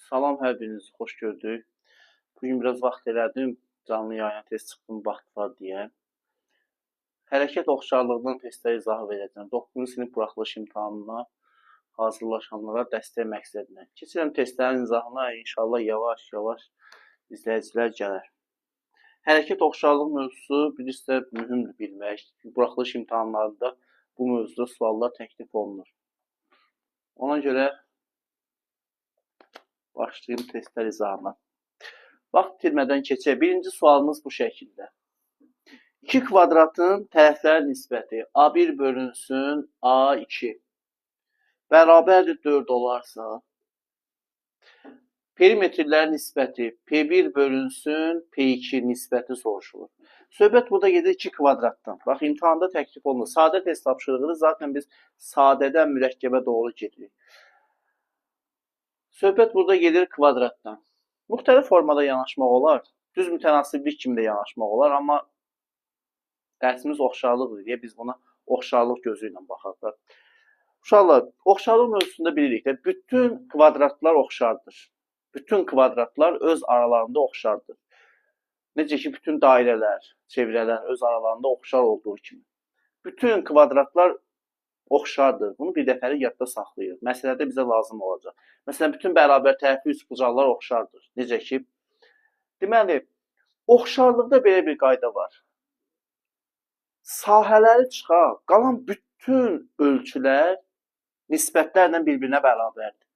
Salam, hər birinizi xoş gördük. Bugün biraz vaxt elədim, canlı yayına tez çıxdım, vaxt var deyə. Hərəkət oxşarlığından testləri izah verəcəm. 9-cu sinif buraxılış imtahanına hazırlaşanlara dəstək məqsədlə. Keçirəm testlərin izahına, inşallah yavaş-yavaş izləyicilər gələr. Hərəkət oxşarlıq mövzusu bilirsiniz mühümdür bilmək. Buraxılış imtahanlarında bu mövzuda suallar təklif olunur. Ona görə başlayım testlər izahına. Vaxt itirmədən keçək. Birinci sualımız bu şəkildə. 2 kvadratın tərəflər nisbəti A1 bölünsün A2 bərabərdir 4 olarsa, perimetrlər nisbəti P1 bölünsün P2 nisbəti soruşulur. Söhbət burada gedir 2 kvadratdan. Bax, imtahanda təklif olunur. Sadə test tapşırığını zaten biz sadədən mürəkkəbə doğru gedirik. Söhbət burada gedir kvadratdan. Müxtəlif formada yanaşmaq olar. Düz mütənasiblik kimi də yanaşmaq olar, amma dərsimiz oxşarlıqdır deyə biz buna oxşarlıq gözü ilə baxaq. Uşaqlar, oxşarlıq mövzusunda bilirik də, bütün kvadratlar oxşardır. Bütün kvadratlar öz aralarında oxşardır. Necə ki, bütün dairələr, çevrələr öz aralarında oxşar olduğu kimi. Bütün kvadratlar oxşardır. Bunu bir dəfəlik yadda saxlayır. Məsələdə bizə lazım olacaq. Məsələn, bütün bərabər tərəfli üçbucaqlar oxşardır. Necə ki, deməli, oxşarlıqda belə bir qayda var. Sahələri çıxar, qalan bütün ölçülər nisbətlərlə bir-birinə bərabərdir.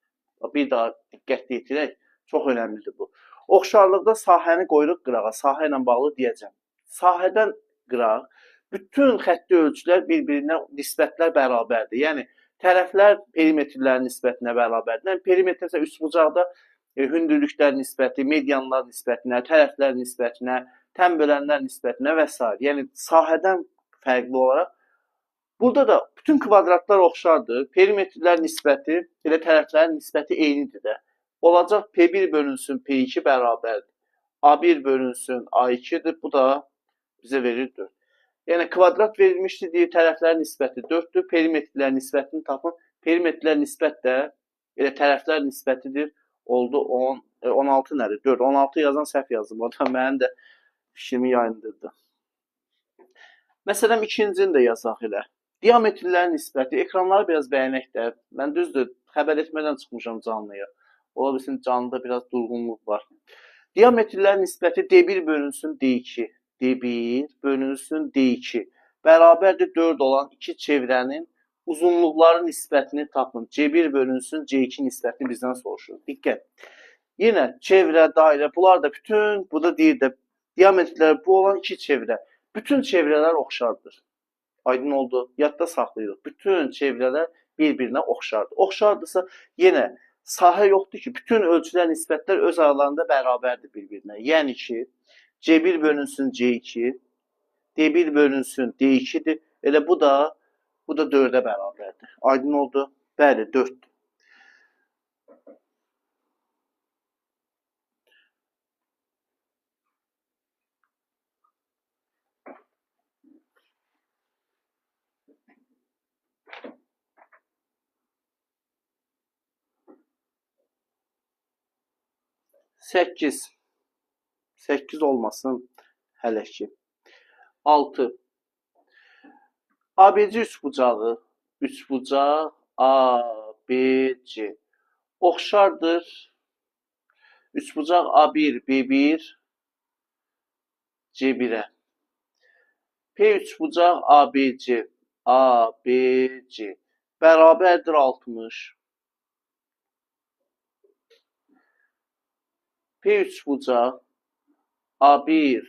Bir daha diqqətli yetirək, çox önəmlidir bu. Oxşarlıqda sahəni qoyuruq qırağa, sahə ilə bağlı deyəcəm. Sahədən qıraq, bütün xətti ölçülər bir-birinə nisbətlər bərabərdir. Yəni, tərəflər perimetrlərin nisbətinə bərabərdir. Yəni, perimetr isə üçbucaqda hündürlüklər nisbəti, medianlar nisbətinə, tərəflər nisbətinə, tən bölənlər nisbətinə və s. Yəni, sahədən fərqli olaraq. Burada da bütün kvadratlar oxşardır. Perimetrlər nisbəti, elə tərəflərin nisbəti eynidir də. Olacaq P1 bölünsün P2 bərabərdir. A1 bölünsün A2'dir. Bu da bizə verir 4. Yəni, kvadrat verilmişdir deyir, tərəflərin nisbəti 4'dür. Perimetrlər nisbətini tapın. Perimetrlər nisbət də elə tərəflər nisbətidir. Oldu 10, 16 nədir? 4. 16 yazan səhv yazdım. O da mənim də fikrimi yayındırdı. Məsələn, ikincini də yazaq elə. Diametrlərin nisbəti. Ekranları biraz bəyənək də. Mən düzdür, xəbər etmədən çıxmışam canlıya. Ola bilsin, canlıda biraz durğunluq var. Diametrlərin nisbəti D1 bölünsün D2. D1 bölünsün D2. Bərabərdir 4 olan iki çevrənin uzunluqları nisbətini tapın. C1 bölünsün C2 nisbətini bizdən soruşur. Diqqət. Yenə çevrə, dairə, bunlar da bütün, bu da deyir də, diametrlər bu olan iki çevrə. Bütün çevrələr oxşardır. Aydın oldu. Yadda saxlayırıq. Bütün çevrələr bir-birinə oxşardır. Oxşardırsa yenə sahə yoxdur ki, bütün ölçülər, nisbətlər öz aralarında bərabərdir bir-birinə. Yəni ki, C1 bölünsün C2, D1 bölünsün D2'dir. Elə bu da 4'ə bərabərdir. Aydın oldu? Bəli, 4'dür. Səkkiz. 8 olmasın hələ ki. 6. ABC üçbucağı ABC oxşardır. Üçbucaq A1, B1, C1'ə. P üçbucaq ABC, ABC bərabərdir 60. P üçbucaq A1,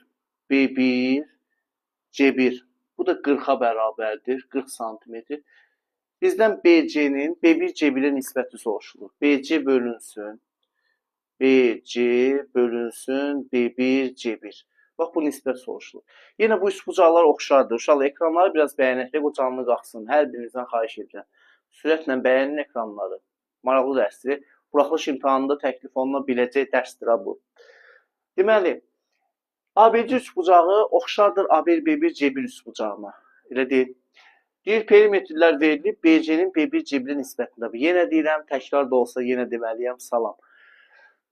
B1, C1. Bu da 40'a bərabərdir. 40 santimetr. Bizdən BC-nin B1, C1'ə nisbəti soruşulur. BC bölünsün. BC bölünsün B1, C1. Bax, bu nisbət soruşulur. Yenə bu üçbucaqlar oxşardır. Uşaqlar, ekranları biraz bəyənək, bu canlı qalxsın. Hər birinizdən xahiş edirəm. Sürətlə bəyənin ekranları. Maraqlı dərsdir. Buraxılış imtahanında təklif oluna biləcək dərsdir bu. Deməli, ABC üçbucağı oxşardır A1, B1, C1 üçbucağına. Elə deyil. Deyir, perimetrlər verilib, BC-nin B1, C1 nisbətində. Yenə deyirəm, təkrar da olsa yenə deməliyəm, salam.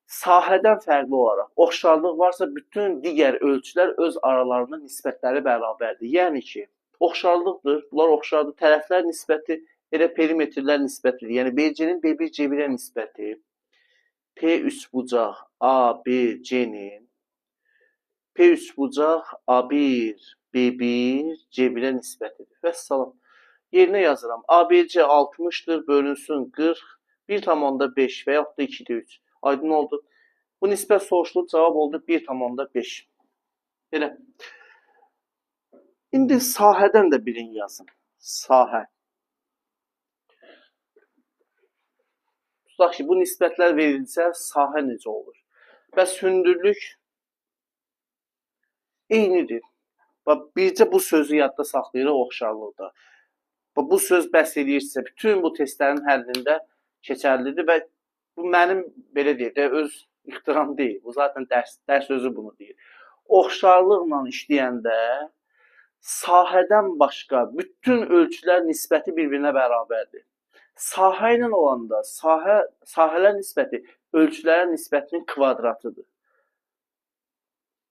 sahədən fərqli olaraq oxşarlıq varsa bütün digər ölçülər öz aralarında nisbətləri bərabərdir. Yəni ki, oxşarlıqdır. Bunlar oxşardır. Tərəflər nisbəti elə perimetrlər nisbətidir. Yəni BC-nin B1 C1-ə nisbəti P üçbucaq ABC-nin P üçbucaq A1 B1 C1-ə nisbətidir. Vəssalam. Yerinə yazıram. ABC 60-dır, bölünsün 40, 1,5 və yaxud da 2-də 3. Aydın oldu. Bu nisbət soruşulur, cavab oldu 1,5. Belə. İndi sahədən də birini yazın. Sahə. Tutaq ki, bu nisbətlər verilsə, sahə necə olur? Bəs hündürlük eynidir. Bircə bu sözü yadda saxlayırıq oxşarlıqda. Bu söz bəhs edirsə, bütün bu testlərin həllində keçərlidir və bu mənim belə deyək də öz ixtiram deyil. Bu zaten dərs özü bunu deyir. Oxşarlıqla işləyəndə sahədən başqa bütün ölçülər nisbəti bir-birinə bərabərdir. Sahə ilə olanda sahələr nisbəti ölçülərin nisbətinin kvadratıdır.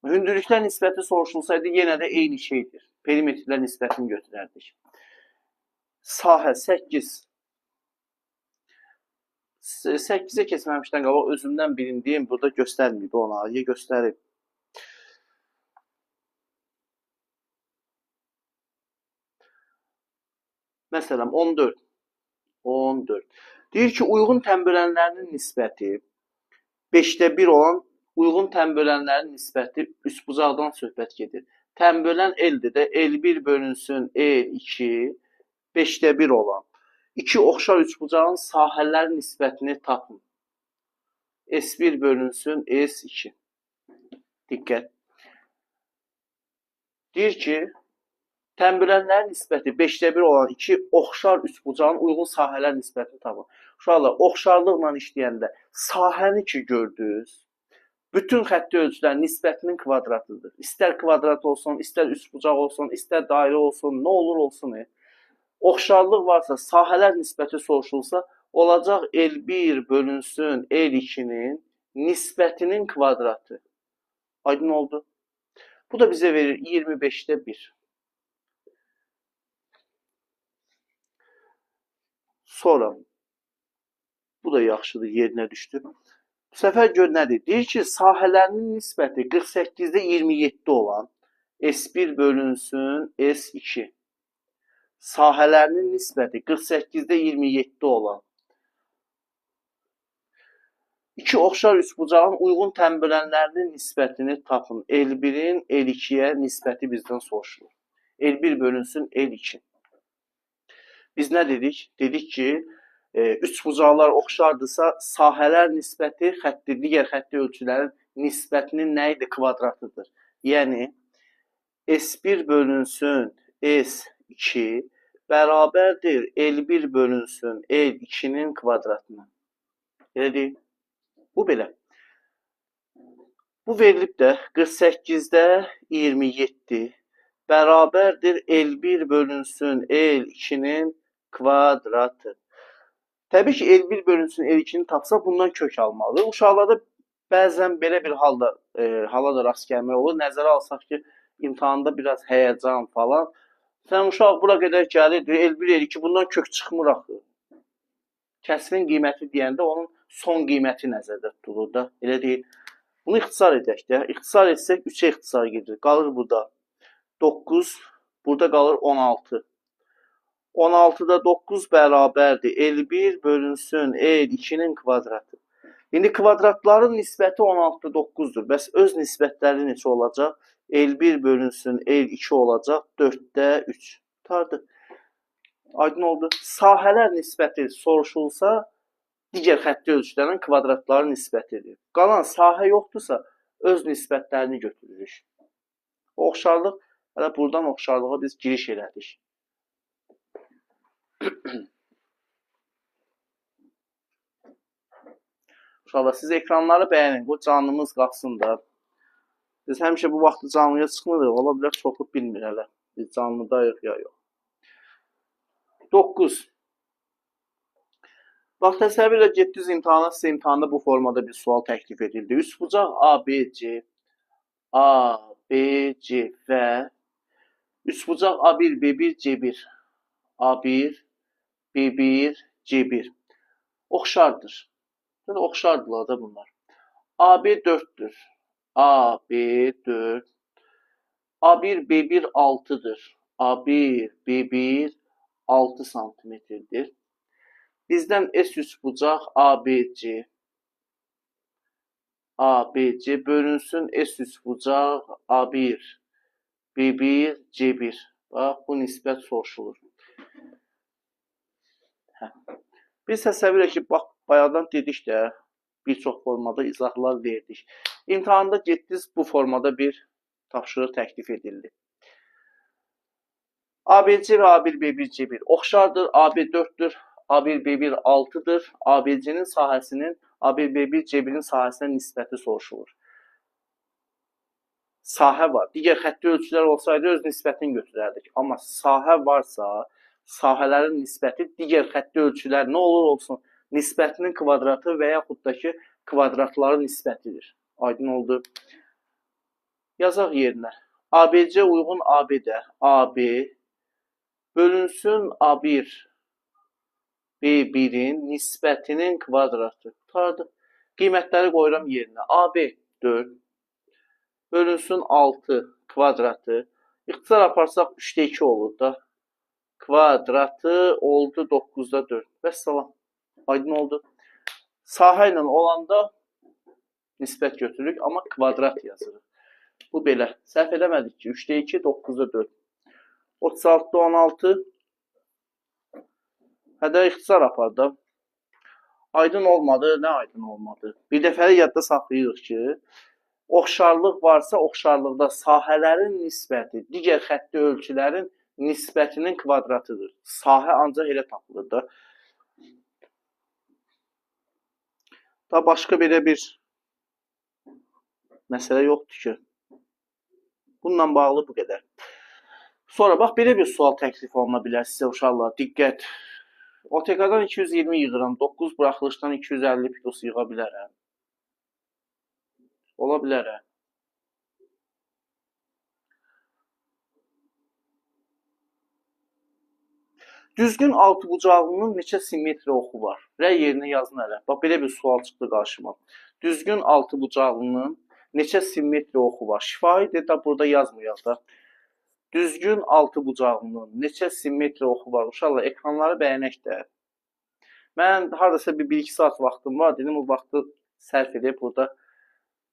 Hündürlüklər nisbəti soruşulsaydı yenə də eyni şeydir. Perimetrlər nisbətini götürərdik. Sahə 8. 8-ə keçməmişdən qabaq özümdən birini deyim. Burada göstərməyib ona. Ya göstərib. Məsələn 14. 14. Deyir ki, uyğun tənbölənlərinin nisbəti 5-də 1 olan uyğun tənbölənlərin nisbəti üçbucaqdan söhbət gedir. Tənbölən L-dir də L1 bölünsün L2 5-də 1 olan. İki oxşar üçbucağın sahələr nisbətini tapın. S1 bölünsün S2. Diqqət. Deyir ki, tənbölənlərin nisbəti 5-də 1 olan iki oxşar üçbucağın uyğun sahələr nisbətini tapın. Uşaqlar, oxşarlıqla işləyəndə sahəni ki gördünüz, bütün xətti ölçülər nisbətinin kvadratıdır. İstər kvadrat olsun, istər üçbucaq olsun, istər dairə olsun, nə olur olsun. Oxşarlıq varsa, sahələr nisbəti soruşulsa, olacaq L1 bölünsün L2-nin nisbətinin kvadratı. Aydın oldu. Bu da bizə verir 25-də 1. Sonra, bu da yaxşıdır, yerinə düşdü. Bu səfər gör nədir? Deyir ki, sahələrinin nisbəti 48-də 27 olan S1 bölünsün S2. Sahələrinin nisbəti 48-də 27 olan iki oxşar üçbucağın uyğun tənbölənlərinin nisbətini tapın. L1-in L2-yə nisbəti bizdən soruşulur. L1 bölünsün L2. Biz nə dedik? Dedik ki, üçbucaqlar oxşardırsa, sahələr nisbəti digər xətti ölçülərin nisbətinin nə idi? Kvadratıdır. Yəni, S1 bölünsün S2 bərabərdir L1 bölünsün L2-nin kvadratına. Elə deyil. Bu belə. Bu verilib də 48-də 27 bərabərdir L1 bölünsün L2-nin kvadratı. Təbii ki, L1 bölünsün L2-ni tapsa bundan kök almalıdır. Uşaqlarda bəzən belə bir hala da rast gəlmək olur. Nəzərə alsaq ki, imtahanda biraz həyəcan falan. Sən uşaq bura qədər gəlir, L1, L2 bundan kök çıxmır axı. Kəsrin qiyməti deyəndə onun son qiyməti nəzərdə tutulur da. Elə deyil. Bunu ixtisar edək də. İxtisar etsək 3-ə ixtisar gedir. Qalır burada 9, burada qalır 16. 16-da 9 bərabərdir. L1 bölünsün L2-nin kvadratı. İndi kvadratların nisbəti 16-da 9-dur. Bəs öz nisbətləri neçə olacaq? L1 bölünsün L2 olacaq 4-də 3. Tutardı. Aydın oldu. Sahələr nisbəti soruşulsa, digər xətti ölçülərin kvadratların nisbətidir. Qalan sahə yoxdursa, öz nisbətlərini götürürük. Oxşarlıq, hələ buradan oxşarlığa biz giriş elədik. Uşaqlar, siz ekranları bəyənin, bu canlımız qalxsın da. Biz həmişə bu vaxtı canlıya çıxmırıq, ola bilər çoxu bilmir hələ. Biz canlıdayıq ya yox. 9. Bax, təsəvvürlə getdiniz imtahana, sizə imtahanda bu formada bir sual təklif edildi. Üçbucaq ABC, ABC və üçbucaq A1, B1, C1, A1, B1, C1 oxşardır. Yəni, oxşardırlar da bunlar. AB 4'dür. AB 4. A1, B1 6'dır. A1, B1 6 santimetrdir. Bizdən S3 bucaq ABC. ABC bölünsün S3 bucaq A1, B1, C1. Bax, bu nisbət soruşulur. Biz təsəvvür edək ki, bax, bayaqdan dedik də, bir çox formada izahlar verdik. İmtahanda getdiniz, bu formada bir tapşırıq təklif edildi. ABC və A1, B1, C1 oxşardır. AB 4'dür. A1, B1 6'dır. ABC'nin sahəsinin A1, B1, C1'in sahəsinə nisbəti soruşulur. Sahə var. Digər xətti ölçülər olsaydı öz nisbətini götürərdik. Amma sahə varsa, sahələrin nisbəti digər xətti ölçülər nə olur olsun, nisbətinin kvadratı və yaxud da ki, kvadratların nisbətidir. Aydın oldu. Yazaq yerinə. ABC uyğun AB-də. AB bölünsün A1, B1'in nisbətinin kvadratı. Tutardı. Qiymətləri qoyuram yerinə. AB 4 bölünsün 6 kvadratı. İxtisar aparsaq 3'də 2 olur da. Kvadratı oldu 9'da 4. Vəssalam. Aydın oldu. Sahə ilə olanda nisbət götürürük, amma kvadrat yazırıq. Bu belə. Səhv eləmədik ki, 3'də 2, 9'da 4. 36'da 16. Hədə ixtisar apardı. Aydın olmadı. Nə aydın olmadı? Bir dəfəli yadda saxlayırıq ki, oxşarlıq varsa, oxşarlıqda sahələrin nisbəti digər xətti ölçülərin nisbətinin kvadratıdır. Sahə ancaq elə tapılır da. Da başqa belə bir məsələ yoxdur ki. Bununla bağlı bu qədər. Sonra bax, belə bir sual təklif oluna bilər sizə uşaqlar. Diqqət. OTK-dan 220 yığıram. 9 buraxılışdan 250 pilosu yığa bilərəm. Ola bilər. Düzgün altıbucağlının neçə simmetri oxu var? Rəy yerinə yazın hələ. Bax, belə bir sual çıxdı qarşıma. Düzgün altıbucağlının neçə simmetri oxu var? Şifahidir da burada yazmayaq da. Düzgün altıbucağlının neçə simmetri oxu var? Uşaqlar, ekranları bəyənək də. Mən haradasa bir 1-2 saat vaxtım var. Dedim, o vaxtı sərf edib burada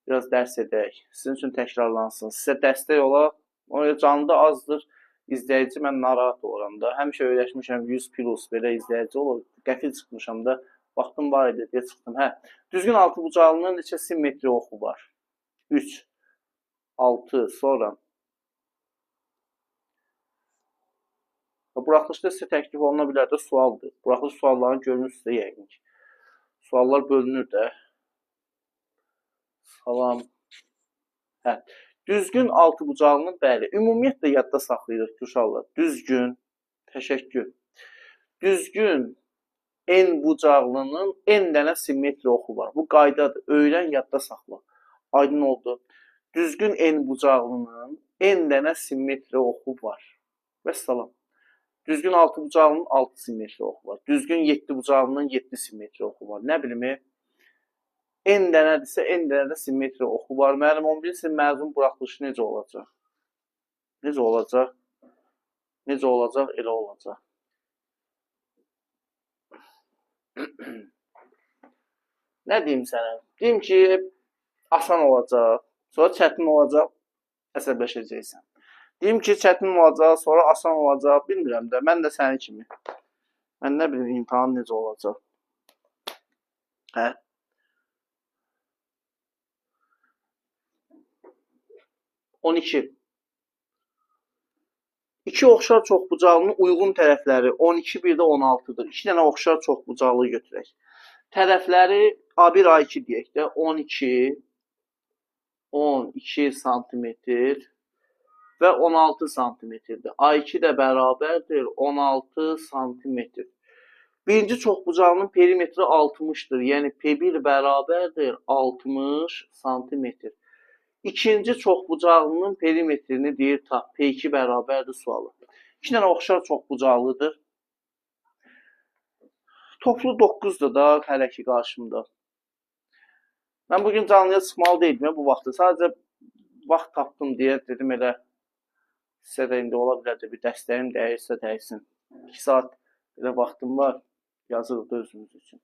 biraz dərs edək. Sizin üçün təkrarlansın. Sizə dəstək olaraq, o canlıda azdır. İzləyici mən narahat oluram da. Həmişə öyrəşmişəm 100 plus belə izləyici olur. Qəfil çıxmışam da. Vaxtım var idi deyə çıxdım. Düzgün altıbucağlının neçə simmetri oxu var? 3, 6, sonra. Buraxılışda sizə təklif oluna bilər də sualdır. Buraxılış suallarını görmürsünüz də yəqin ki. Suallar bölünür də. Salam. Düzgün altıbucağlının, bəli, ümumiyyətlə yadda saxlayırıq ki, uşaqlar. Düzgün, təşəkkür. Düzgün n bucaqlının n dənə simmetri oxu var. Bu qaydadır. Öyrən, yadda saxla. Aydın oldu. Düzgün n bucaqlının n dənə simmetri oxu var. Vəssalam. Düzgün altıbucaqlının 6 simmetri oxu var. Düzgün 7 bucaqlının 7 simmetri oxu var. Nə bilimi? N dənədirsə, n dənədə simmetri oxu var. Müəllim, 11 sin məzun buraxılışı necə olacaq? Necə olacaq? Necə olacaq? Elə olacaq. Nə deyim sənə? Deyim ki, asan olacaq, sonra çətin olacaq, əsəbləşəcəksən. Deyim ki, çətin olacaq, sonra asan olacaq, bilmirəm də, mən də sənin kimi. Mən nə bilim, imtahan necə olacaq? 12. İki oxşar çoxbucaqlının uyğun tərəfləri 12, bir də 16-dır. 2 dənə oxşar çoxbucaqlı götürək. Tərəfləri A1, A2 deyək də 12 santimetr və 16 santimetrdir. A2 də bərabərdir 16 santimetr. Birinci çoxbucağının perimetri 60'dır. Yəni P1 bərabərdir 60 santimetr. İkinci çoxbucağının perimetrini deyir tap. P2 bərabərdir sualı. İki dənə oxşar çoxbucaqlıdır. Toplu 9'dur da hələ ki qarşımda. Mən bugün canlıya çıxmalı deyildim bu vaxtda. Sadəcə vaxt tapdım deyə dedim elə sizə də indi ola bilər bir dəstəyim dəyirsə dəysin. 2 saat belə vaxtım var. Yazılır da özünüz üçün.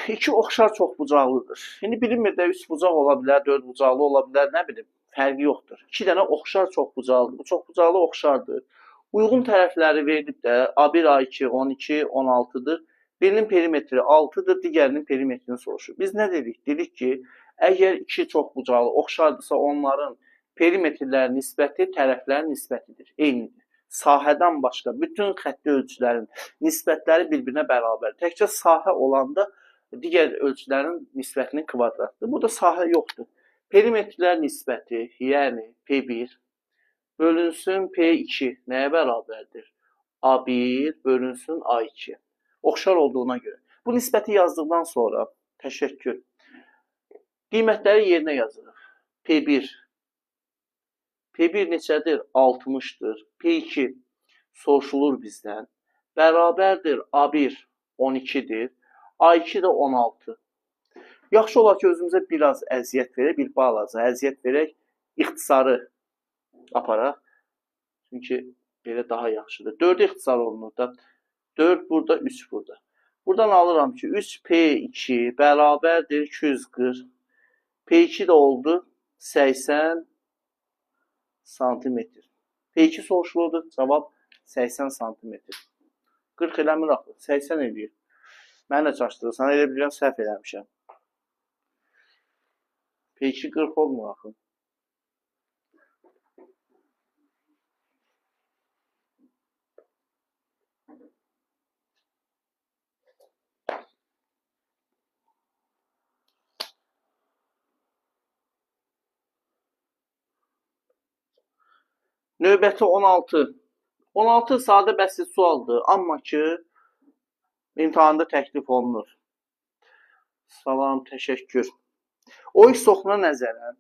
İki oxşar çoxbucaqlıdır. İndi bilinmir də 3 bucaq ola bilər, 4 bucaqlı ola bilər, nə bilim. Fərqi yoxdur. 2 dənə oxşar çoxbucaqlıdır. Bu çoxbucaqlı oxşardır. Uyğun tərəfləri verilib də A1, A2, 12, 16'dır. Birinin perimetri 6'dır, digərinin perimetrini soruşur. Biz nə dedik? Dedik ki, əgər iki çoxbucaqlı oxşardırsa onların perimetrlərin nisbəti tərəflərin nisbətidir. Eynidir. Sahədən başqa bütün xətti ölçülərin nisbətləri bir-birinə bərabər. Təkcə sahə olanda digər ölçülərin nisbətinin kvadratıdır. Burada sahə yoxdur. Perimetrlər nisbəti, yəni P1 bölünsün P2 nəyə bərabərdir? A1 bölünsün A2. Oxşar olduğuna görə. Bu nisbəti yazdıqdan sonra, təşəkkür, qiymətləri yerinə yazırıq. P1 neçədir? 60'dır. P2 soruşulur bizdən. Bərabərdir A1 12'dir. A2 də 16. Yaxşı olar ki, özümüzə biraz əziyyət verək, bir balaca əziyyət verək, ixtisarı aparaq. Çünki belə daha yaxşıdır. 4 ixtisar olunur da. 4 burada, 3 burada. Buradan alıram ki, 3P2 bərabərdir 240. P2 də oldu 80 santimetr. P2 soruşulurdu, cavab 80 santimetr. 40 eləmir axı, 80 eləyir. Mənə də çaşdırırsan, elə bilirəm səhv eləmişəm. P2 40 olmur axı. Növbəti 16. 16 sadə bəsit sualdır, amma ki, imtahanda təklif olunur. Salam, təşəkkür. OX oxuna nəzərən,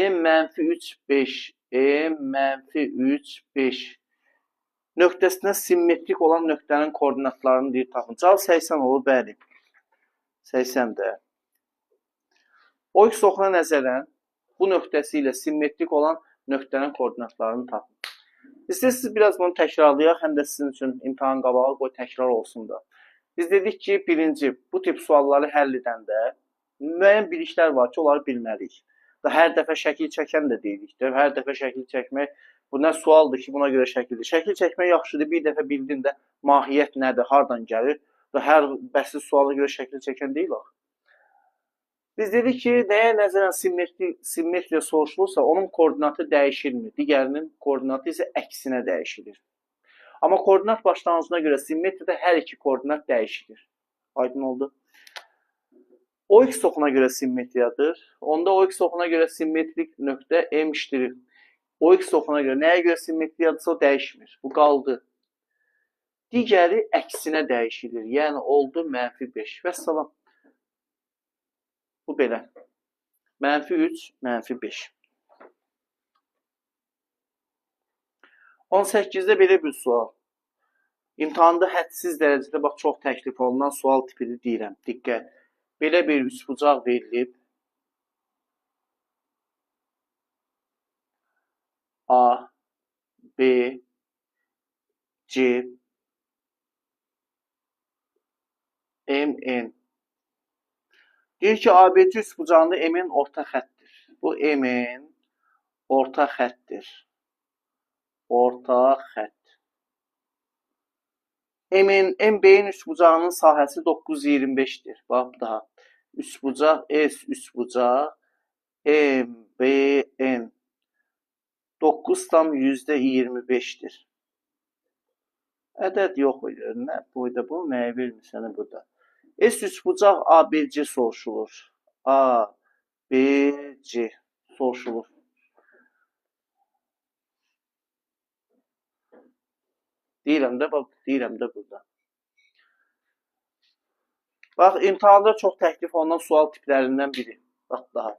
M-3, 5, M-3, 5 nöqtəsinə simmetrik olan nöqtənin koordinatlarını deyir tapın. Cavab 80 olur, bəli. 80-də. OX oxuna nəzərən, bu nöqtəsi ilə simmetrik olan nöqtənin koordinatlarını tapın. İstəyirsiniz biraz bunu təkrarlayaq, həm də sizin üçün imtahan qabağı qoy təkrar olsun da. Biz dedik ki, birinci, bu tip sualları həll edəndə müəyyən biliklər var ki, onları bilməliyik. Hər dəfə şəkil çəkən də deyilik. Hər dəfə şəkil çəkmək, bu nə sualdır ki, buna görə şəkildir. Şəkil çəkmək yaxşıdır, bir dəfə bildin də mahiyyət nədir, hardan gəlir. Hər bəsit suala görə şəkil çəkən deyil axı. Biz dedik ki, nəyə nəzərən simmetriya soruşulursa, onun koordinatı dəyişilmir. Digərinin koordinatı isə əksinə dəyişilir. Amma koordinat başlanğıcına görə simmetriyada hər iki koordinat dəyişilir. Aydın oldu. OX oxuna görə simmetriyadır. Onda OX oxuna görə simmetrik nöqtə M'. OX oxuna görə nəyə görə simmetriyadırsa o dəyişmir. Bu qaldı. Digəri əksinə dəyişilir. Yəni oldu -5. Vəssalam. Bu belə. -3, -5. 18-də belə bir sual. İmtahanda hədsiz dərəcədə bax çox təklif olunan sual tipini deyirəm. Diqqət. Belə bir üçbucaq verilib. A, B, C, M, N. Deyir ki, ABC üçbucağında M-in orta xəttdir. Bu M-in orta xəttdir. Orta xətt. MB'nin üçbucağının sahəsi 925'dir. Bax daha. Üçbucaq S üçbucaq MBN 9,25'dir. Ədəd yox idi. Nə boyda bu? Nəyə vermirsən burada? S üçbucaq ABC soruşulur. ABC soruşulur. Deyirəm də burada. Bax, imtahanda çox təklif olunan sual tiplərindən biri. Bax daha.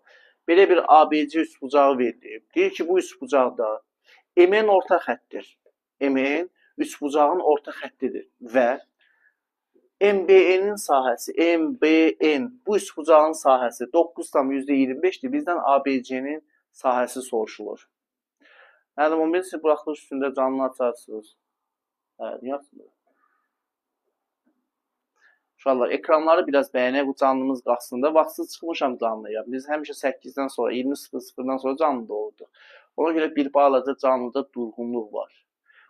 Belə bir ABC üçbucağı verilib. Deyir ki, bu üçbucaqda MN orta xəttdir. MN üçbucağın orta xəttidir və MBN-in sahəsi, MBN bu üçbucağın sahəsi 9,25-dir. Bizdən ABC-nin sahəsi soruşulur. Müəllim, 11-ci buraxılış üstündə canlı açarsınız. Niyə açmır? Uşaqlar, ekranları biraz bəyənək, bu canlımız qalsında. Vaxtsız çıxmışam canlıya. Biz həmişə 8-dən sonra, 20:00-dan sonra canlıda olurduq. Ona görə bir balaca canlıda durğunluq var.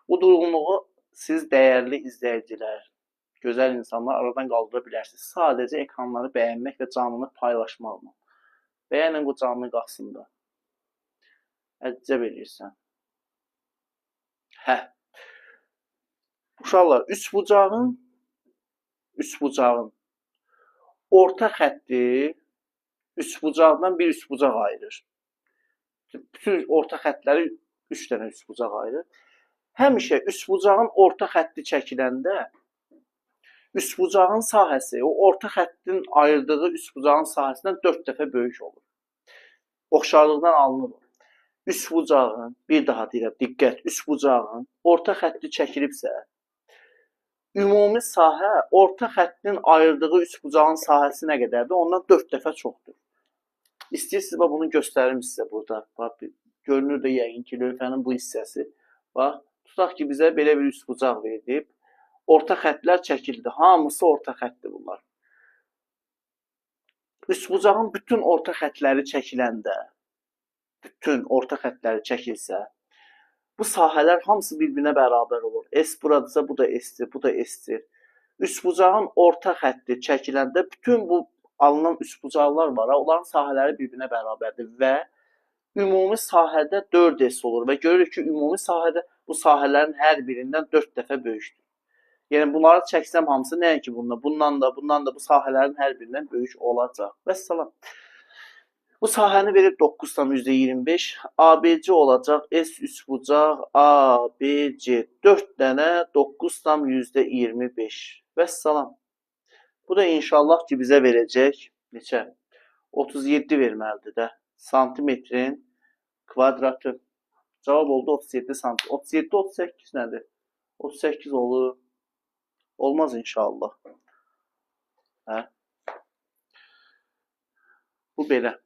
Bu durğunluğu siz dəyərli izləyicilər, gözəl insanlar aradan qaldıra bilərsiniz. Sadəcə ekranları bəyənmək və canlını paylaşmaqla. Bəyənin bu canlı qalsında. Əcəb edirsən. Hə. Uşaqlar, üçbucağın orta xətti üçbucaqdan bir üçbucaq ayırır. Bütün orta xəttləri 3 dənə üçbucaq ayırır. Həmişə üçbucağın orta xətti çəkiləndə üçbucağın sahəsi o orta xəttin ayırdığı üçbucağın sahəsindən 4 dəfə böyük olur. Oxşarlıqdan alınır. Üçbucağın, bir daha deyirəm, diqqət, üçbucağın orta xətti çəkilibsə, ümumi sahə orta xəttin ayırdığı üçbucağın sahəsi nə qədərdir? Ondan 4 dəfə çoxdur. İstəyirsiniz, bunu göstərim sizə burada. Bax, görünür də yəqin ki, lövhənin bu hissəsi. Bax, tutaq ki, bizə belə bir üçbucaq verilib. Orta xəttlər çəkildi. Hamısı orta xəttdir bunlar. Üçbucağın bütün orta xəttləri çəkiləndə, bütün orta xəttləri çəkilsə, bu sahələr hamısı bir-birinə bərabər olur. S buradırsa, bu da S-dir, bu da S-dir. Üçbucağın orta xətti çəkiləndə bütün bu alınan üçbucaqlar var, onların sahələri bir-birinə bərabərdir və ümumi sahədə 4S olur və görürük ki, ümumi sahədə bu sahələrin hər birindən 4 dəfə böyükdür. Yəni, bunları çəksəm hamısı nəinki bundan da bu sahələrin hər birindən böyük olacaq. Vəssalam. Bu sahəni verib 9,25. ABC olacaq. S üçbucaq ABC 4 dənə 9,25. Vəssalam. Bu da inşallah ki, bizə verəcək neçə? 37 verməlidir də. Santimetrin kvadratı. Cavab oldu 37 santim. 37, 38 nədir? 38 olur. Olmaz inşallah. Hə? Bu belə.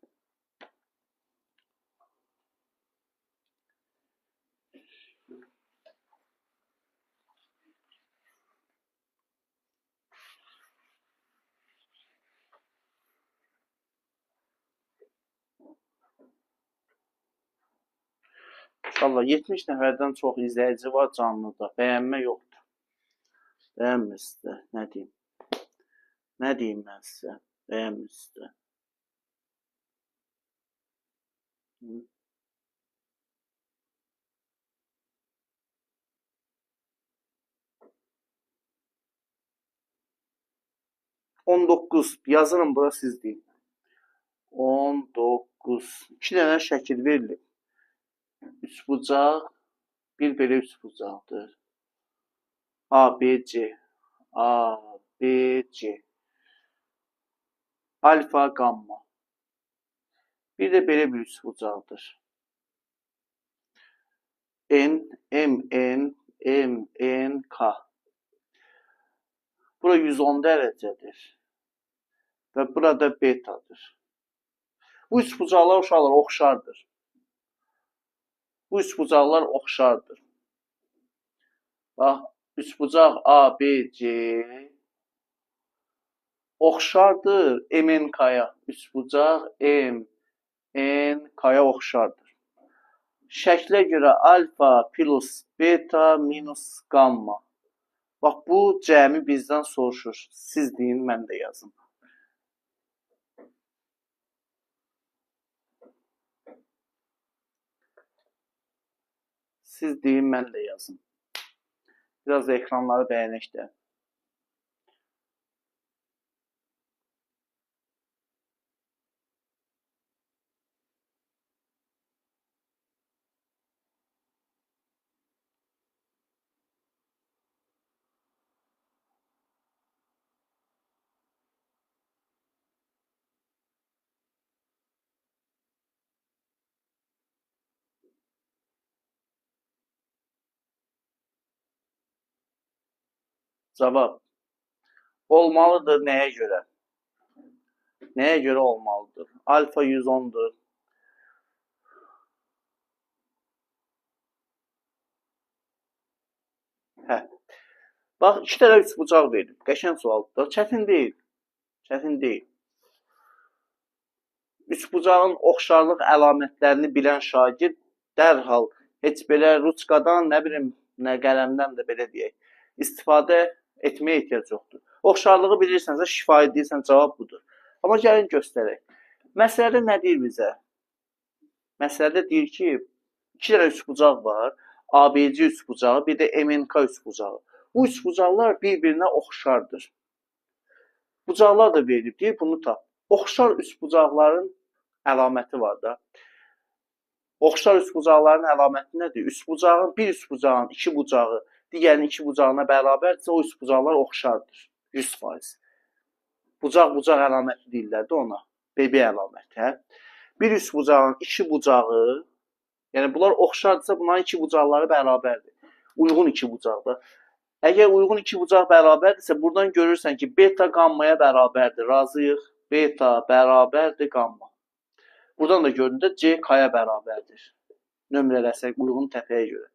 İnşallah 70 nəfərdən çox izləyici var canlıda. Bəyənmə yoxdur. Bəyənmir sizdə. Nə deyim? Nə deyim mən sizə? Bəyənmir sizdə. Hı. 19 yazırım, bura siz deyin. 19. 2 dənə şəkil verilib. Üçbucaq 1 belə üçbucaqdır. ABC, ABC, alfa, gamma. Bir də belə bir üçbucaqdır. N, MN, MN, K. Bura 110 dərəcədir və burada betadır. Bu üçbucaqlar uşaqlar oxşardır. Bu üçbucaqlar oxşardır. Bax, üçbucaq ABC oxşardır MNK-ya. Üçbucaq MNK-ya oxşardır. Şəklə görə alfa plus beta minus gamma. Bax, bu cəmi bizdən soruşur. Siz deyin, mən də yazım. Siz deyin, mən də yazım. Biraz da ekranları bəyənək də. Cavab olmalıdır nəyə görə? Nəyə görə olmalıdır? Alfa 110'dur. Hə. Bax, 2 dənə üçbucaq verdim. Qəşəng sualdır. Çətin deyil. Çətin deyil. Üçbucağın oxşarlıq əlamətlərini bilən şagird dərhal heç belə ruçkadan, nə bilim, nə qələmdən də belə deyək, istifadə etməyə ehtiyac yoxdur. Oxşarlığı bilirsənsə, şifahi deyirsən, cavab budur. Amma gəlin göstərək. Məsələdə nə deyir bizə? Məsələdə deyir ki, 2 dənə üçbucaq var. ABC üçbucağı, bir də MNK üçbucağı. Bu üçbucaqlar bir-birinə oxşardır. Bucaqlar da verilib, deyir, bunu tap. Oxşar üçbucaqların əlaməti var da. Oxşar üçbucaqların əlaməti nədir? Bir üçbucağın 2 bucağı digərinin 2 bucağına bərabərdirsə, o üçbucaqlar oxşardır. 100%. Bucaq-bucaq əlaməti deyirlər də ona. BB əlaməti, hə? Bir üçbucağın 2 bucağı, yəni bunlar oxşardırsa, bunların 2 bucaqları bərabərdir. Uyğun 2 bucaqdır. Əgər uyğun 2 bucaq bərabərdirsə, buradan görürsən ki, beta qammaya bərabərdir. Razıyıq. Beta bərabərdir qamma. Buradan da göründü C K-ya bərabərdir. Nömrələsək uyğun təpəyə görə.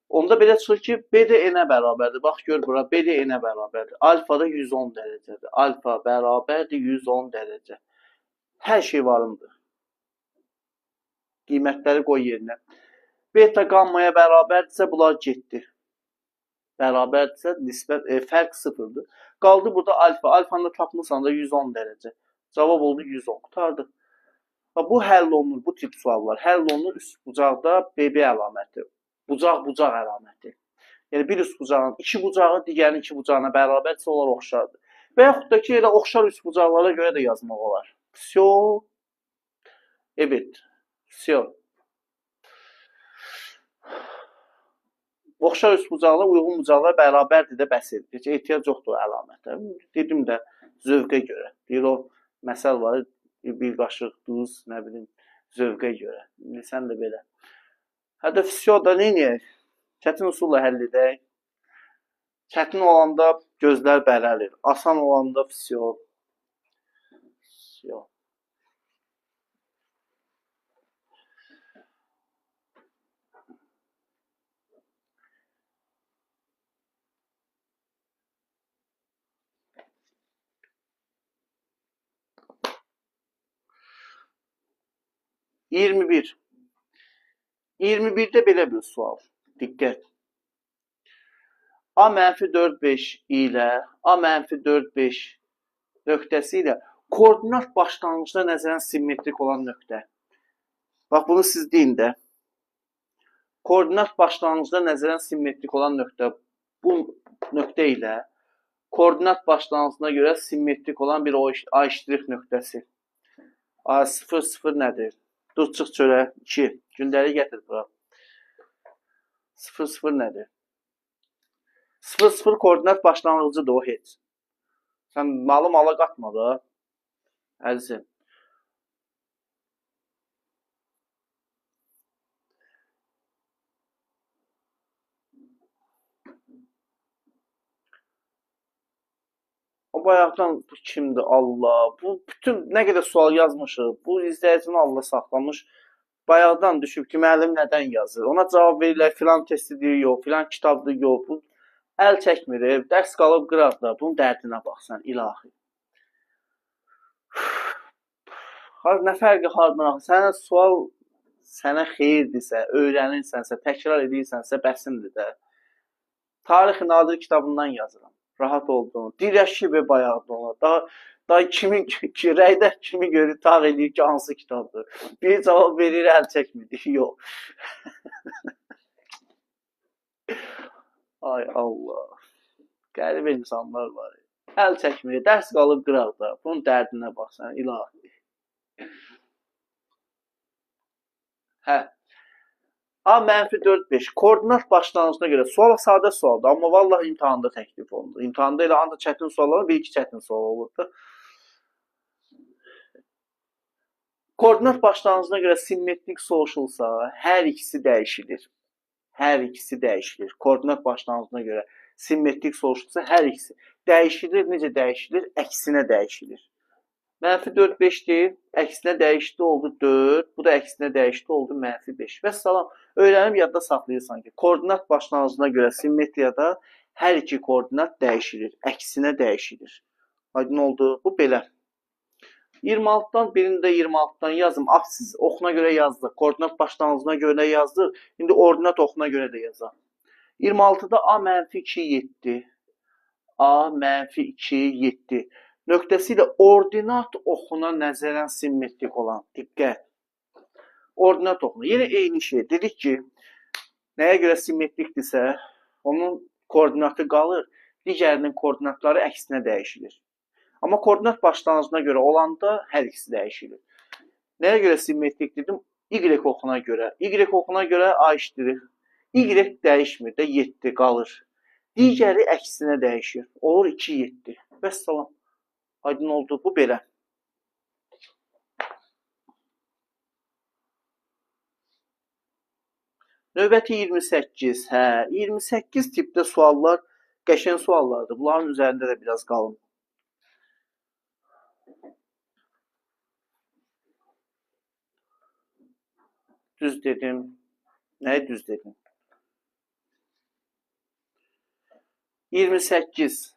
Onda belə çıxır ki, B də N-ə bərabərdir. Bax, gör bura, B də N-ə bərabərdir. Alfa da 110 dərəcədir. Alfa bərabərdir 110 dərəcə. Hər şey varındır. Qiymətləri qoy yerinə. Beta qammaya bərabərdirsə, bunlar getdi. Bərabərdirsə, fərq sıfırdır. Qaldı burada alfa. Alfanı da tapmısan da 110 dərəcə. Cavab oldu 110. Qurtardı. Bu həll olunur, bu tip suallar. Həll olunur üst bucaqda BB əlaməti. Bucaq-bucaq əlaməti. Yəni bir üst bucağın 2 bucağı digərinin 2 bucağına bərabərdirsə, onlar oxşardır. Və yaxud da ki, elə oxşar üst bucaqlara görə də yazmaq olar. Всё. Evet. Всё. Oxşar üst bucaqlar, uyğun bucaqlar bərabərdir də bəs edir. Heç ehtiyac yoxdur o əlamətə. Dedim də zövqə görə. Deyir o məsəl var, bir qaşıq duz, nə bilim, zövqə görə. Sən də belə. Hətta всё da neyək? Çətin usulla həll edək. Çətin olanda gözlər bərəlir. Asan olanda всё. Всё. %21. 21-də belə bir sual. Diqqət. A-4,5 ilə A-4,5 nöqtəsi ilə koordinat başlanğıcda nəzərən simmetrik olan nöqtə. Bax, bunu siz deyin də. Koordinat başlanğıcda nəzərən simmetrik olan nöqtə. Bu nöqtə ilə koordinat başlanğıcına görə simmetrik olan bir A' nöqtəsi. A0, 0 nədir? Dur, çıx çölə. 2. Gündəlik gətir bura. 0, 0 nədir? 0, 0 koordinat başlanğıcıdır o heç. Sən malı mala qatma da. Əzizim. O bayaqdan bu kimdir? Allah. Bu bütün nə qədər sual yazmışıq. Bu izləyicini Allah saxlamış. Bayaqdan düşüb ki, müəllim nədən yazır? Ona cavab verirlər, filan testidir, yox, filan kitabdır, yox. Bu əl çəkmir, dərs qalıb qıraqda. Bunun dərdinə baxsan, ilahi. Nə fərqi hardan axı? Sənə sual sənə xeyirdirsə, öyrənirsənsə, təkrar edirsənsə, bəsindir də. Tarix-i Nadir kitabından yazıram. Rahat olduğunu. Dirəşib və bayaqda ona. Daha kimin rəydə kimi görür, tağ edir ki, hansı kitabdır. Bir cavab verir, əl çəkmir. Yox. Ay Allah. Qəribə insanlar var. Əl çəkmir, dərs qalıb qıraqda. Bunun dərdinə baxsan, ilahi. Hə. A-4,5 koordinat başlanğıcına görə sual sadə sualdır, amma vallahi imtahanda təklif olundu. İmtahanda elə ancaq çətin suallar, bir-iki çətin sual olurdu. Koordinat başlanğıcına görə simmetrik soruşulsa, hər ikisi dəyişilir. Hər ikisi dəyişilir. Koordinat başlanğıcına görə Simmetrik soruşdursa hər ikisi dəyişilir. Necə dəyişilir? Əksinə dəyişilir. -4, 5 deyil. Əksinə dəyişdi oldu 4. Bu da əksinə dəyişdi oldu -5. Və salam. Öyrənib yadda saxlayırsan ki, koordinat başlanğıcına görə simmetriyada hər iki koordinat dəyişilir. Əksinə dəyişilir. Aydın oldu. Bu belə. 26-dan birini də 26-dan yazım. Siz oxuna görə yazdıq. Koordinat başlanğıcına görə yazdıq. İndi ordinat oxuna görə də yazaq. 26-da A-2 7. A-2 7. Nöqtəsi ilə ordinat oxuna nəzərən simmetrik olan. Diqqət. Ordinat oxuna. Yenə eyni şey. Dedik ki, nəyə görə simmetrikdirsə, onun koordinatı qalır. Digərinin koordinatları əksinə dəyişilir. Amma koordinat başlanğıcına görə olanda hər ikisi dəyişilir. Nəyə görə simmetrik dedim? Y oxuna görə. Y oxuna görə A işdirir. Y dəyişmir də 7 qalır. Digəri əksinə dəyişir. Olur 2 7. Vəssalam. Aydın oldu. Bu belə. Növbəti 28. 28 tipdə suallar qəşəng suallardır. Bunların üzərində də biraz qalın. Düz dedim. Nəyi düz dedim? 28.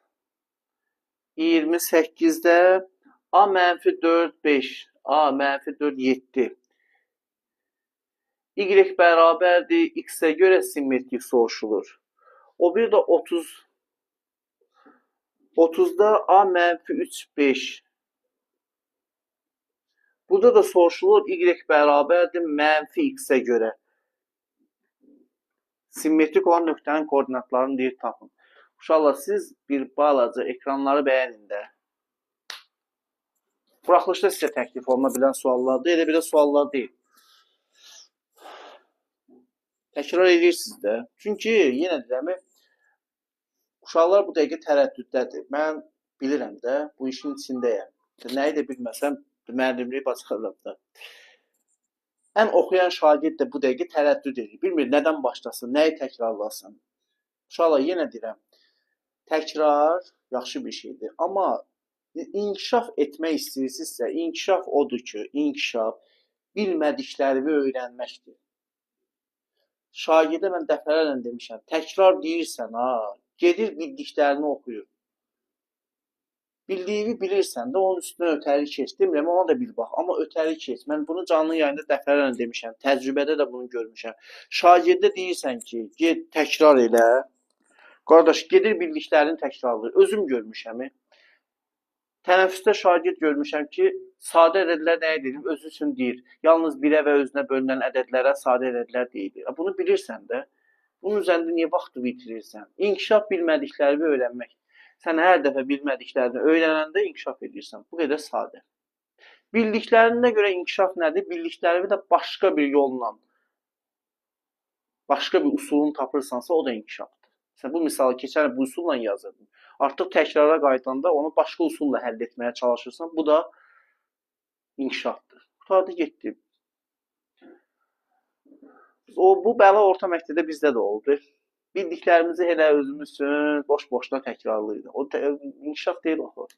28'də A-4 5. A-4 7. Y bərabərdir. X-ə görə simmetrik soruşulur. O bir də 30. 30'da A-3 5. Burada da soruşulur. Y bərabərdir. -X-ə görə. Simmetrik olan nöqtənin koordinatlarını deyir tapın. Uşaqlar, siz bir balaca ekranları bəyənin də. Buraxılışda sizə təklif oluna bilən suallardır. Elə belə suallar deyil. Təkrar edirsiniz də. Çünki yenə deyirəm, uşaqlar bu dəqiqə tərəddüddədir. Mən bilirəm də, bu işin içindəyəm. Nəyi də bilməsəm, müəllimliyi bacarıram da. Ən oxuyan şagird də bu dəqiqə tərəddüd edir. Bilmir, nədən başlasın, nəyi təkrarlasın. Uşaqlar, yenə deyirəm, təkrar yaxşı bir şeydir. Amma inkişaf etmək istəyirsinizsə, inkişaf odur ki, inkişaf bilmədiklərimi öyrənməkdir. Şagirdə mən dəfələrlə demişəm, təkrar deyirsən, gedir bildiklərini oxuyur. Bildiyini bilirsən də onun üstünə ötəri keç. Demirəm, ona da bil bax, amma ötəri keç. Mən bunu canlı yayında dəfələrlə demişəm, təcrübədə də bunu görmüşəm. Şagirdə deyirsən ki, get təkrar elə. Qardaş, gedir bildiklərini təkrarlayır. Özüm görmüşəm. Tənəffüsdə şagird görmüşəm ki, sadə ədədlər nə edir? Özü üçün deyir. Yalnız birə və özünə bölünən ədədlərə sadə ədədlər deyilir. Bunu bilirsən də, bunun üzərində niyə vaxtı bitirirsən? İnkişaf bilmədiklərini öyrənmək. Sən hər dəfə bilmədiklərini öyrənəndə inkişaf edirsən. Bu qədər sadə. Bildiklərinə görə inkişaf nədir? Bildiklərini də başqa bir yolla, başqa bir usulunu tapırsansa, o da inkişafdır. Sən bu misalı keçən bu usulla yazırdın. Artıq təkrara qayıdanda onu başqa usulla həll etməyə çalışırsan. Bu da inkişafdır. Qutardı getdi. Bu bəla orta məktəbdə bizdə də oldu. Bildiklərimizi elə özümüz üçün boş-boşuna təkrarlayırıq. O inkişaf deyil o.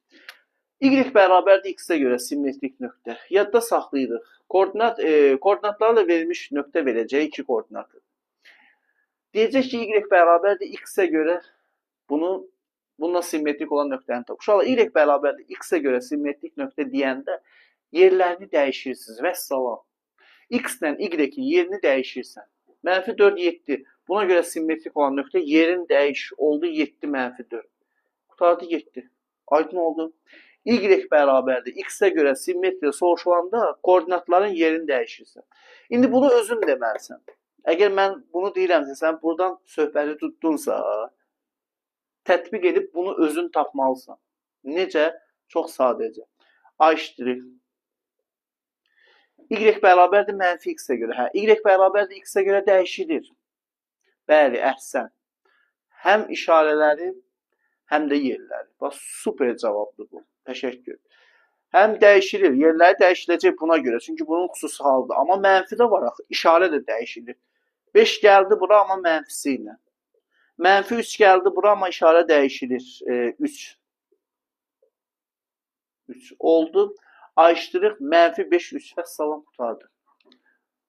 Y bərabərdir X-ə görə simmetrik nöqtə. Yadda saxlayırıq. Koordinatlarla verilmiş nöqtə verəcək iki koordinatı. Deyəcək ki, Y bərabərdir X-ə görə bununla simmetrik olan nöqtəni tap. Uşaqlar, Y bərabərdir X-ə görə simmetrik nöqtə deyəndə yerlərini dəyişirsiniz. Vəssalam. X ilə Y-in yerini dəyişirsən. -4 7. Buna görə simmetrik olan nöqtə yerin dəyiş oldu 7 -4. Qutardı 7. Aydın oldu. Y bərabərdir X-ə görə simmetriya soruşulanda koordinatların yerini dəyişirsən. İndi bunu özün deməlisən. Əgər mən bunu deyirəmsə, sən buradan söhbəti tutdunsa, tətbiq edib bunu özün tapmalısan. Necə? Çox sadəcə. A iştirir. Y bərabərdir -X-ə görə. Y bərabərdir X-ə görə dəyişilir. Bəli, əhsən. Həm işarələri, həm də yerləri. Bax, super cavabdır bu. Təşəkkür. Həm dəyişilir, yerləri dəyişiləcək buna görə. Çünki bunun xüsusi halıdır. Amma mənfi də var axı. İşarə də dəyişilir. 5 gəldi bura, amma mənfisi ilə. Mənfi 3 gəldi bura, amma işarə dəyişilir. 3 oldu. Ayrışdırıq mənfi 5 3 və salam qutardı.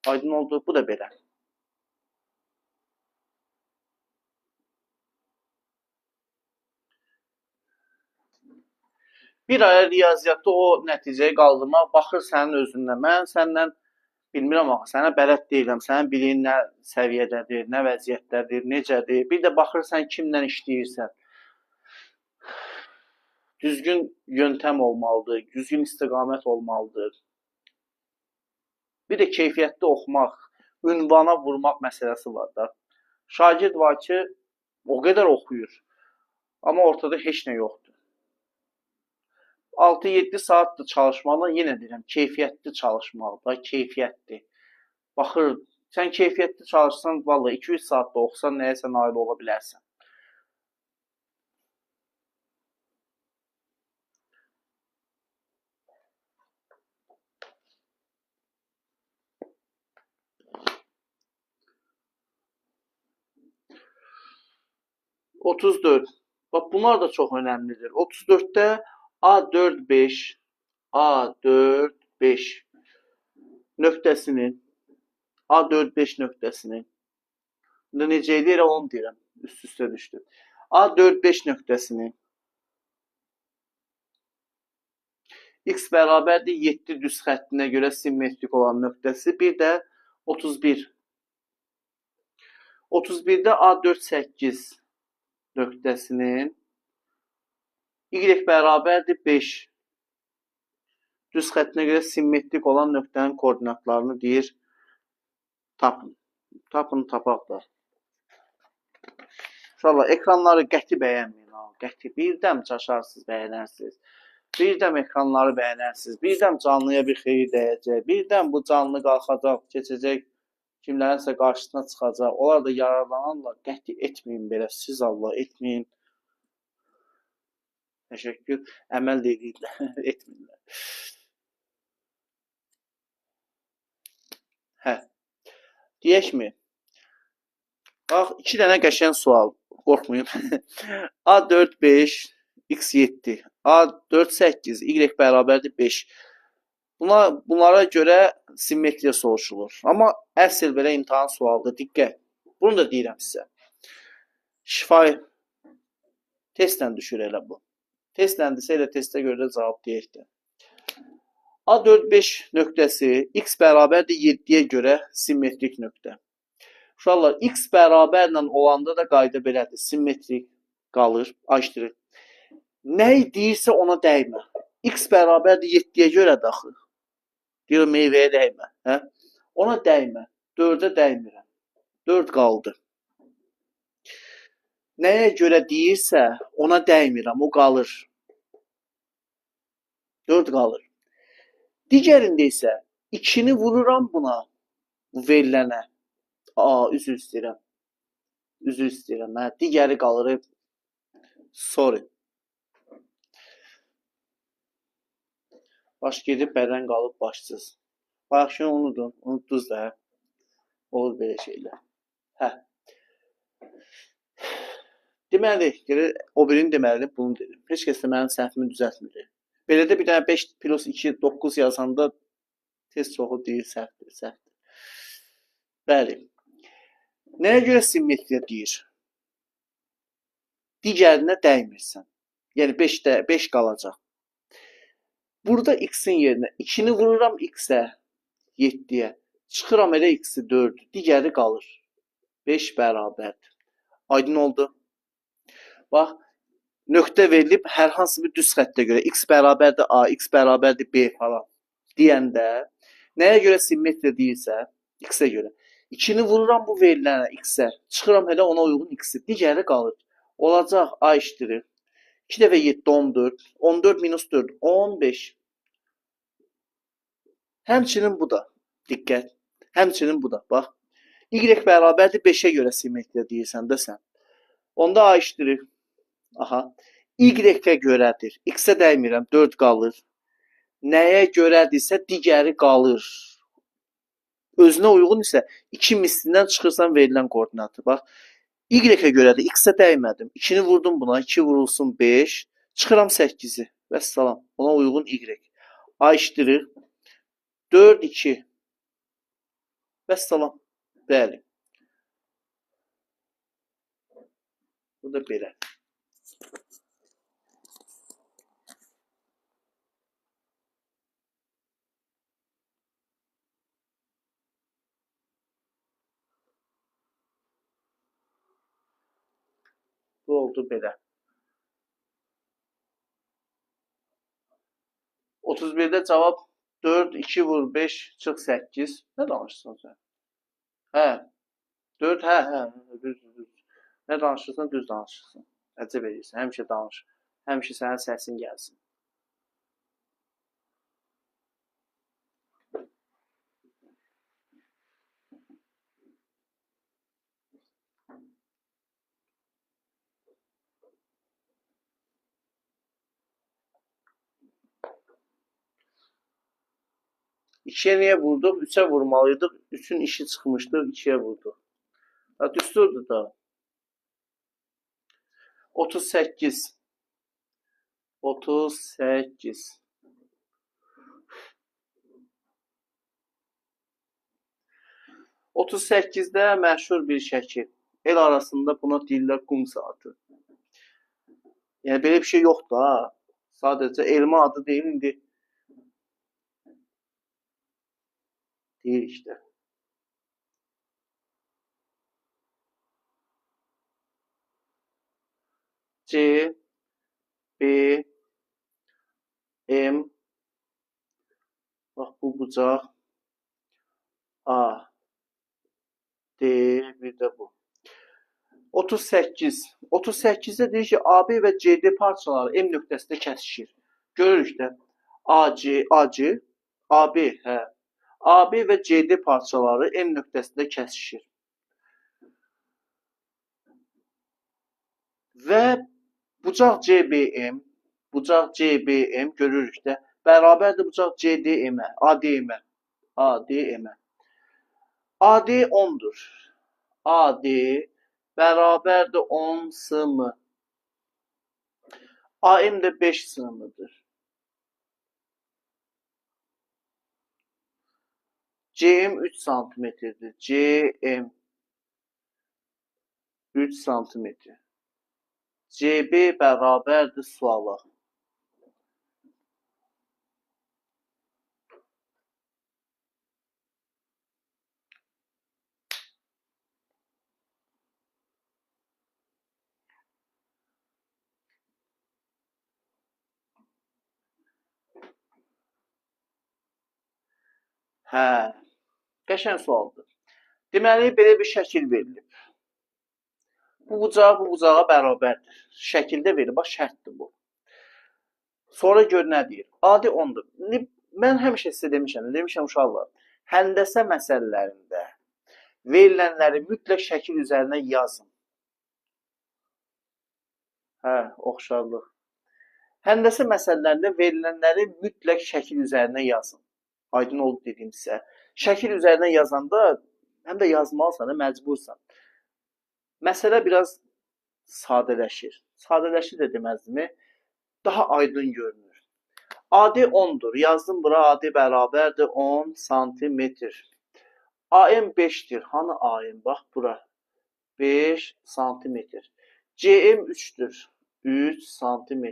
Aydın oldu. Bu da belə. Bir aya riyaziyyatda o nəticəyi qaldırmaq baxır sənin özündən. Mən səndən bilmirəm axı, sənə bələd deyiləm. Sənin biliyin nə səviyyədədir, nə vəziyyətdədir, necədir. Bir də baxırsan kimlə işləyirsən. Düzgün yöntəm olmalıdır, düzgün istiqamət olmalıdır. Bir də keyfiyyətli oxumaq, ünvana vurmaq məsələsi var da. Şagird var ki, o qədər oxuyur, amma ortada heç nə yoxdur. 6-7 saatdır çalışmalı, yenə deyirəm, keyfiyyətli çalışmalıdır, keyfiyyətli. Baxır, sən keyfiyyətli çalışsan, vallahi 2-3 saatda oxusan, nəyəsə nail ola bilərsən. (34) Bax, bunlar da çox önəmlidir. 34-də A4-5 nöqtəsinin A4-5 nöqtəsinin necə edir, onu deyirəm, üst-üstə düşdü. A4-5 nöqtəsinin x bərabərdir 7 düz xəttinə görə simmetrik olan nöqtəsi, bir də 31. 31-də A4-8 nöqtəsinin y bərabərdir 5 düz xəttinə görə simmetrik olan nöqtənin koordinatlarını deyir, tapın. Tapın, tapaq da. İnşallah ekranları qəti bəyənməyin. Qəti. Birdən çaşarsınız, bəyənərsiniz. Birdən ekranları bəyənərsiniz. Birdən canlıya bir xeyir dəyəcək. Birdən bu canlı qalxacaq, keçəcək, kimlərinsə qarşısına çıxacaq. Onlar da yararlanarlar. Qəti etməyin belə. Siz Allah etməyin. Təşəkkür. Əməl də edirlər. Etmirlər. Hə. Deyəkmi? Bax, 2 dənə qəşəng sual. Qorxmayın. A4-5, x7, A4-8, y bərabərdir 5. Bunlara görə simmetriya soruşulur. Amma əsl belə imtahan sualıdır. Diqqət. Bunu da deyirəm sizə. Şifahi testlə düşür elə bu. Testləndirsə elə testə görə də cavab deyək də. A4-5 nöqtəsi x bərabərdir 7-yə görə simmetrik nöqtə. Uşaqlar, x bərabərlə olanda da qayda belədir. Simmetrik qalır, açdırır. Nə deyirsə ona dəymə. X bərabərdir 7-yə görə daxil. Deyir, meyvəyə dəymə. Hə? Ona dəymə. 4-ə dəymirəm. 4 qaldı. Nəyə görə deyirsə ona dəymirəm. O qalır. 4 qalır. Digərində isə 2-ni vururam buna. Bu verilənə. Üzr istəyirəm. Üzr istəyirəm. Hə, digəri qalır. Sorry. Baş gedib, bədən qalıb başsız. Bayaqşını unudun. Unutdunuz da. Olur belə şeylər. Hə. Deməli, o birini deməli, bunu dedim. Heç kəs də mənim səhvimi düzəltmir. Belə də bir dənə 5 plus 2, 9 yazanda test çoxu deyir, səhvdir, səhvdir. Bəli. Nəyə görə simmetriya deyir? Digərinə dəymirsən. Yəni 5 qalacaq. Burada x-in yerinə 2-ni vururam x-ə, 7-yə. Çıxıram elə x-i 4. Digəri qalır. 5 bərabərdir. Aydın oldu. Bax, nöqtə verilib hər hansı bir düz xəttə görə x bərabərdir a, x bərabərdir b falan deyəndə nəyə görə simmetriya deyirsə, x-ə görə. 2-ni vururam bu verilənə x-ə. Çıxıram elə ona uyğun x-i. Digəri qalır. Olacaq a eşitdirir. 2 dəfə 7, 14. 14 minus 4, 15. Həmçinin bu da. Diqqət. Həmçinin bu da. Bax. Y bərabərdir 5-ə görə simmetriya deyirsən də sən. Onda a eşitdirir. Aha. Y-ə görədir. X-ə dəymirəm. 4 qalır. Nəyə görədirsə digəri qalır. Özünə uyğun isə 2 mislindən çıxırsan verilən koordinatı. Bax. Y-ə görə də x-ə dəymədim. 2-ni vurdum buna. 2 vurulsun 5. Çıxıram 8-i. Vəssalam. Ona uyğun y. A işdirir. 4, 2. Vəssalam. Bəli. Bu da belə. Bu oldu belə. 31-də cavab 4, 2 vur 5, çıx 8. Nə danışırsan sən? Hə. 4, hə, düz. Nə danışırsan, düz danışırsan. Əcəb edirsən, həmişə danış. Həmişə sənin səsin gəlsin. İkiyə niyə vurduq? 3-ə vurmalıydıq. 3-ün işi çıxmışdı, 2-yə vurduq. Düsturdur da. 38. 38. 38-də məşhur bir şəkil. El arasında buna deyirlər qum saatı. Yəni belə bir şey yoxdur ha. Sadəcə elma adı deyil, indi deyir işte. C, B, M, bax bu bucaq, A, D, bir də bu. 38. 38-də deyir ki, AB və CD parçaları M nöqtəsində kəsişir. Görürük də AC, AB, hə. AB və CD parçaları M nöqtəsində kəsişir. Və bucaq CBM görürük də bərabərdir bucaq CDM-ə, ADM-ə, ADM-ə. AD 10'dur. AD bərabərdir 10 sm. AM də 5 sm-dır. CM 3 cm-dir. CM 3 cm. CB bərabərdir suala. Hə, qəşəng sualdır. Deməli, belə bir şəkil verilib. Bu bucağa bərabərdir. Şəkildə verilib, bax şərtdir bu. Sonra gör nə deyir? AD 10'dur. Mən həmişə sizə demişəm uşaqlar, həndəsə məsələlərində verilənləri mütləq şəkil üzərinə yazın. Hə, oxşarlıq. Həndəsə məsələlərində verilənləri mütləq şəkil üzərinə yazın. Aydın oldu dediyim sizə. Şəkil üzərinə yazanda həm də yazmalısan, məcbursan. Məsələ biraz sadələşir. Sadələşir də deməzdimi? Daha aydın görünür. AD 10'dur. Yazdım bura AD bərabərdir 10 cm. AM 5'dir. Hanı AM? Bax bura. 5 cm. CM 3'dür. 3 cm.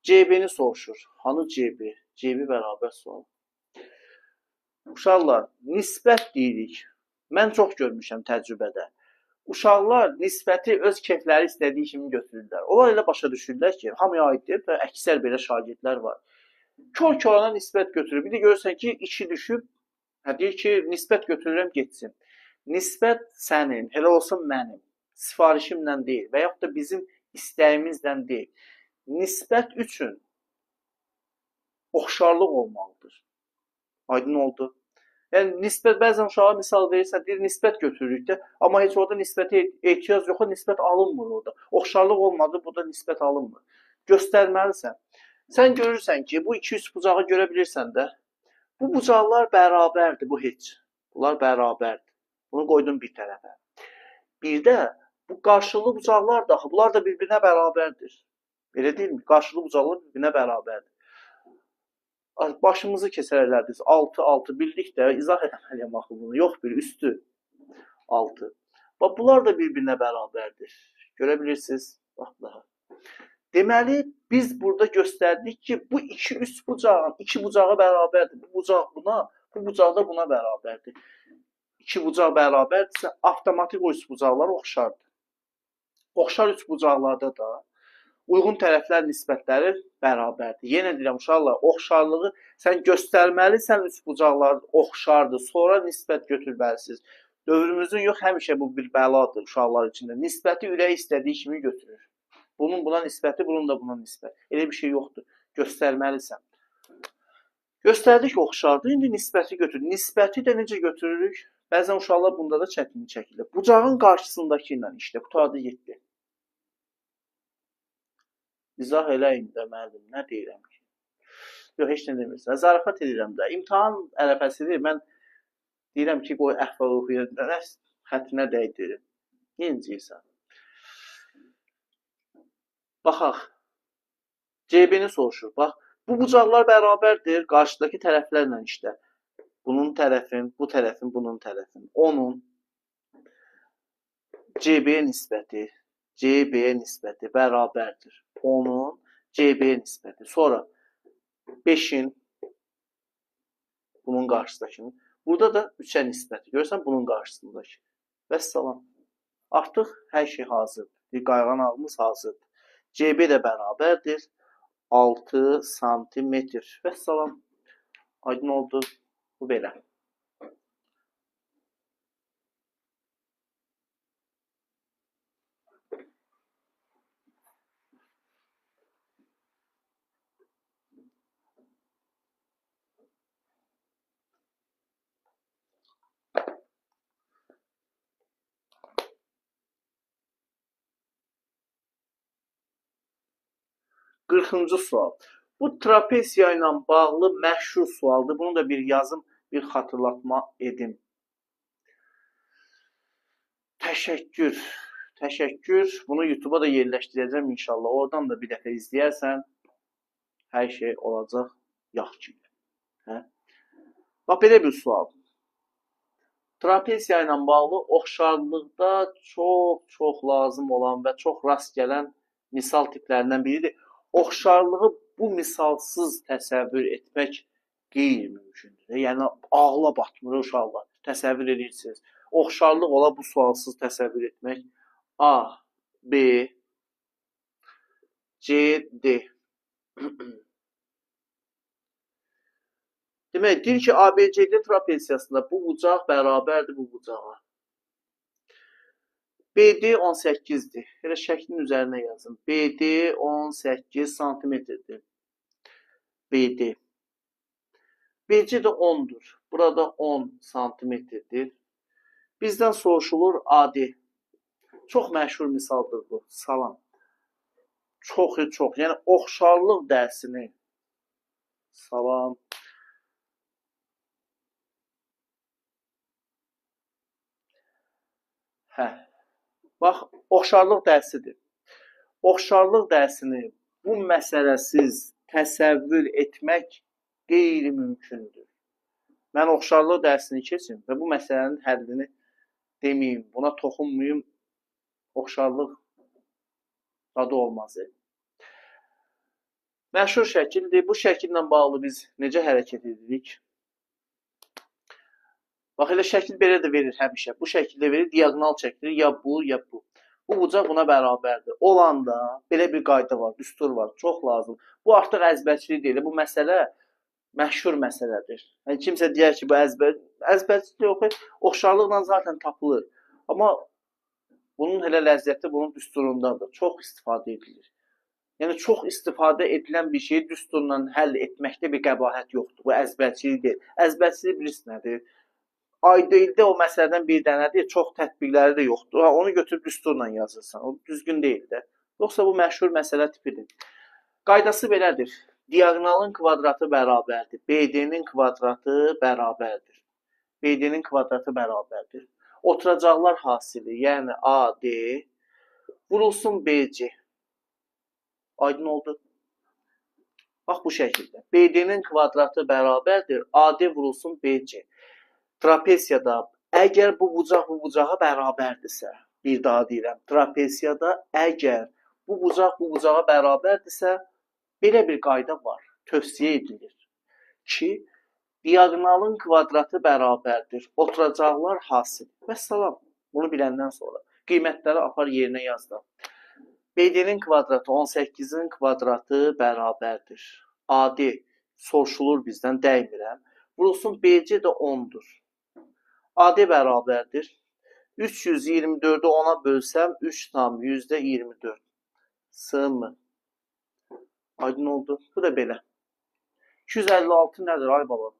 CB'ni soruşur. Hanı CB? CB bərabər sual. Uşaqlar, nisbət deyirik. Mən çox görmüşəm təcrübədə. Uşaqlar nisbəti öz keyfləri istədiyi kimi götürürlər. Onlar elə başa düşürlər ki, hamıya aiddir və əksər belə şagirdlər var. Kör-körana nisbət götürür. Bir də görürsən ki, 2 düşüb, deyir ki, nisbət götürürəm getsin. Nisbət sənin, elə olsun mənim, sifarişimlə deyil və yaxud da bizim istəyimizlə deyil. Nisbət üçün oxşarlıq olmalıdır. Aydın oldu. Yəni nisbət bəzən uşağa misal verirsən, deyir nisbət götürürük də, amma heç orada nisbətə ehtiyac yox, nisbət alınmır orada. Oxşarlıq olmadı, burada nisbət alınmır. Göstərməlisən. Sən görürsən ki, bu 200 bucağı görə bilirsən də, bu bucaqlar bərabərdir, bu heç. Bunlar bərabərdir. Bunu qoydum bir tərəfə. Bir də bu qarşılıqlı bucaqlar da, bunlar da bir-birinə bərabərdir. Elə deyilmi? Qarşılıqlı bucaqlar bir-birinə bərabərdir. Başımızı kəsərlərdiniz. 6, 6 bildik də, izah etməliyəm axı bunu. Yox, bir üstü 6. Bax, bunlar da bir-birinə bərabərdir. Görə bilirsiniz? Bax, daha. Deməli, biz burada göstərdik ki, bu iki üst bucağın iki bucağı bərabərdir. Bu bucaq buna, bu bucaq da buna bərabərdir. İki bucaq bərabərdirsə, avtomatik o üst bucaqlar oxşardır. Oxşar üst bucaqlarda da uyğun tərəflər nisbətləri bərabərdir. Yenə deyirəm, uşaqlar, oxşarlığı sən göstərməlisən, üst bucaqlar oxşardır, sonra nisbət götürməlisiniz. Dövrümüzün yox, həmişə bu bir bəladır uşaqlar içində. Nisbəti ürək istədiyi kimi götürür. Bunun buna nisbəti, bunun da buna nisbət. Elə bir şey yoxdur. Göstərməlisən. Göstərdik ki, oxşardır. İndi nisbəti götür. Nisbəti də necə götürürük? Bəzən uşaqlar bunda da çətinlik çəkilir. Bucağın qarşısındakı ilə işlə. Qurtardı, getdi. İzah eləyin də müəllim, nə deyirəm ki? Yox, heç nə demirsən. Zarafat edirəm də. İmtahan ərəfəsidir. Mən deyirəm ki, qoy əhval-ruhiyyədə xətrinə dəydirim. Necəyirsən? Baxaq. CB-ni soruşur. Bax, bu bucaqlar bərabərdir. Qarşıdakı tərəflərlə işlə. Bunun tərəfin, bu tərəfin, bunun tərəfin. Onun CB-yə nisbəti, CB-yə nisbəti bərabərdir. Onun CB-yə nisbəti. Sonra 5-in bunun qarşısındakının. Burada da 3-ə nisbəti. Görürsən bunun qarşısındakı. Vəssalam. Artıq hər şey hazırdır. Qayğanağımız hazırdır. CB də bərabərdir. 6 santimetr. Vəssalam. Aydın oldu. Bu belə. Qırxıncı sual. Bu trapesiya ilə bağlı məşhur sualdır. Bunu da bir yazım, bir xatırlatma edim. Təşəkkür. Təşəkkür. Bunu YouTube-a da yerləşdirəcəm inşallah. Oradan da bir dəfə izləyərsən, hər şey olacaq yaxşı. Hə? Bax, belə bir sual. Trapesiya ilə bağlı oxşarlıqda çox lazım olan və çox rast gələn misal tiplərindən biridir. Oxşarlığı bu misalsız təsəvvür etmək qeyri-mümkündür. Yəni, ağla batmır uşaqlar. Təsəvvür edirsiniz. Oxşarlıq ola bu sualsız təsəvvür etmək. A, B, C, D. Demək, deyir ki, ABCD trapesiyasında bu bucaq bərabərdir bu bucağa. BD 18-dir. Elə şəklin üzərinə yazın. BD 18 santimetrdir. BD. BC də 10-dur. Burada 10 santimetrdir. Bizdən soruşulur AD. Çox məşhur misaldır bu. Salam. Çox. Yəni, oxşarlıq dərsini. Salam. Hə. Bax, oxşarlıq dərsidir. Oxşarlıq dərsini bu məsələsiz təsəvvür etmək qeyri-mümkündür. Mən oxşarlıq dərsini keçim və bu məsələnin həllini deməyim, buna toxunmayım, oxşarlıq adı olmaz. Məşhur şəkildir. Bu şəkillə bağlı biz necə hərəkət edirik? Bax, elə şəkil belə də verir həmişə. Bu şəkildə verir, diagonal çəkilir, ya bu, ya bu. Bu bucaq buna bərabərdir. Olanda belə bir qayda var, düstur var, çox lazım. Bu artıq əzbərçilik deyil, bu məsələ məşhur məsələdir. Yəni, kimsə deyər ki, bu əzbərçilik yox, oxşarlıqla zaten tapılır. Amma bunun elə ləzzəti bunun düsturundadır, çox istifadə edilir. Yəni, çox istifadə edilən bir şeyi düsturla həll etməkdə bir qəbahət yoxdur. Bu əzbərçilik deyil. Əzbərçilik bilirsiniz nədir? Ayda-ildə o məsələdən bir dənədir, çox tətbiqləri də yoxdur. Onu götürüb düsturla yazırsan, o düzgün deyil də. Yoxsa bu məşhur məsələ tipidir. Qaydası belədir. Diagonalın kvadratı bərabərdir. BD-nin kvadratı bərabərdir. BD-nin kvadratı bərabərdir. Oturacaqlar hasili, yəni AD vurulsun BC. Aydın oldu. Bax bu şəkildə. BD-nin kvadratı bərabərdir. AD vurulsun BC. Trapesiyada əgər bu bucaq bu bucağa bərabərdirsə, bir daha deyirəm, trapesiyada əgər bu bucaq bu bucağa bərabərdirsə, belə bir qayda var. Tövsiyə edilir ki, diaqonalın kvadratı bərabərdir. Oturacaqlar hasil. Vəssalam. Bunu biləndən sonra qiymətləri apar yerinə yazdım. BD-nin kvadratı 18-in kvadratı bərabərdir. AD soruşulur bizdən, dəymirəm. Vurulsun BC də 10-dur. AD bərabərdir. 324-ü 10-a bölsəm 3 tam %24. Sığmı? Aydın oldu. Bu da belə. 256 nədir ay baba?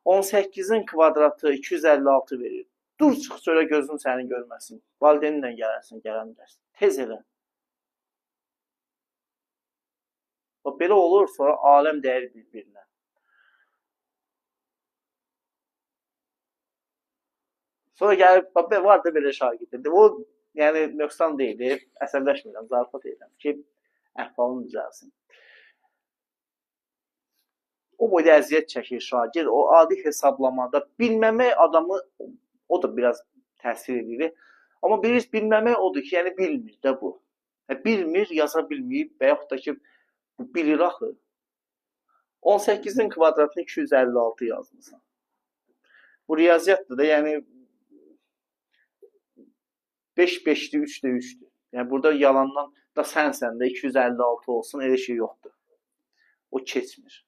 18-in kvadratı 256 verir. Dur çıx söylə gözün səni görməsin. Valideynlə gələrsən, gələn dərsin. Tez elə. Belə olur, sonra aləm dəyər bir-birinə. Sonra gəlib, var da belə şagirdir. O, yəni, nöqsan deyil, əsəbləşmirəm, zarafat edirəm ki, əhvalın düzəlsin. O boyda əziyyət çəkir şagird, o adi hesablamada bilməmək adamı, o da biraz təsir edir. Amma bilməmək odur ki, yəni bilmir də bu. Bilmir, yaza bilməyib və yaxud da ki, bilir axı. 18-in kvadratını 256 yazmışsan. Bu riyaziyyatdır da, yəni 5-5-dir, 3-də 3-dür. Yəni burada yalandan da sənsən də 256 olsun, elə şey yoxdur. O keçmir.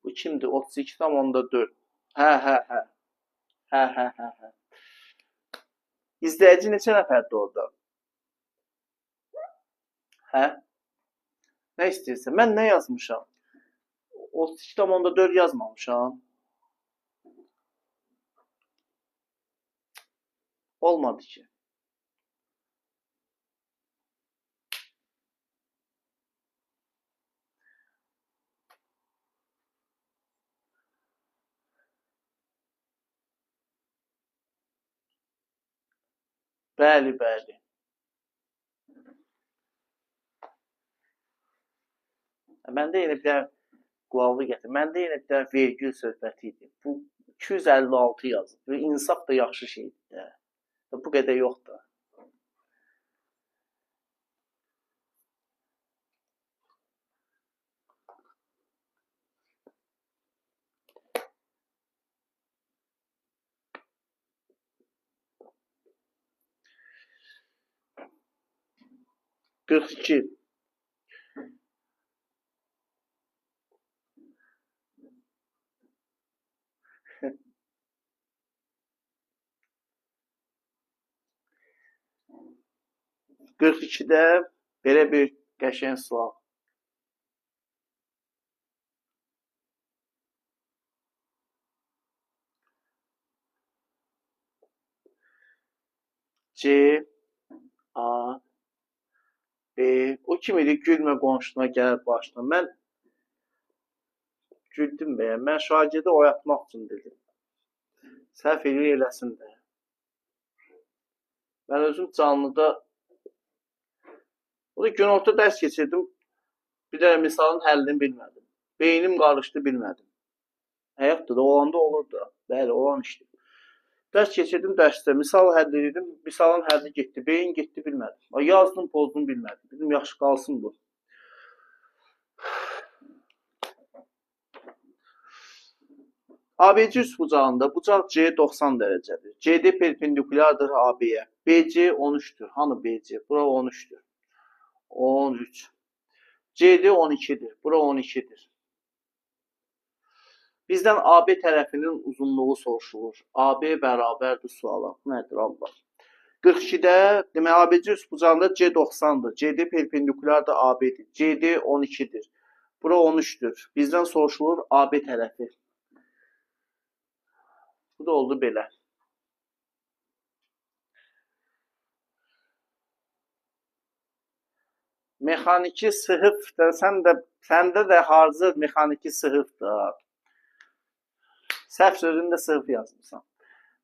Bu kimdir? 32,4. Hə. İzləyici neçə nəfərdir orada? Hə? Nə istəyirsən? Mən nə yazmışam? 32,4 yazmamışam. Olmadı ki. Bəli. Məndə yenə bir dənə qulaqlı gətir. Məndə yenə bir dənə vergül söhbəti idi. Bu 256 yazıb. İnsaf da yaxşı şeydir də. Bu qədər yoxdur. Qırx iki. Qırx ikidə belə bir qəşəng sual. C, A, B. O kim idi? Gülmə qonşuna gəlir başına. Mən güldüm bəyə. Mən şagirdi oyatmaq üçün dedim. Səhv edir eləsin də. Mən özüm canlıda o da günorta dərs keçirdim. Bir dənə misalın həllini bilmədim. Beynim qarışdı, bilmədim. Həyatda da olanda olur da. Bəli, olan işdir. Dərs keçirdim dərsdə, misal həll edirdim, misalın həlli getdi, beyin getdi, bilmədim. Yazdım, pozdum, bilmədim. Dedim, yaxşı qalsın bu. ABC üçbucağında bucaq C 90 dərəcədir. CD perpendikulardır AB-yə. BC 13-dür. Hanı BC? Bura 13-dür. 13. CD 12-dir. Bura 12-dir. Bizdən AB tərəfinin uzunluğu soruşulur. AB bərabərdir suala. Nədir Allah? 42-də demək ABC üçbucağında C 90-dır. CD perpendikulardır AB-dir. CD 12-dir. Bura 13-dür. Bizdən soruşulur AB tərəfi. Bu da oldu belə. Mexaniki sınıfdır. Səndə də hazır mexaniki sınıfdır. Səhv sözündə sığıb yazmısan.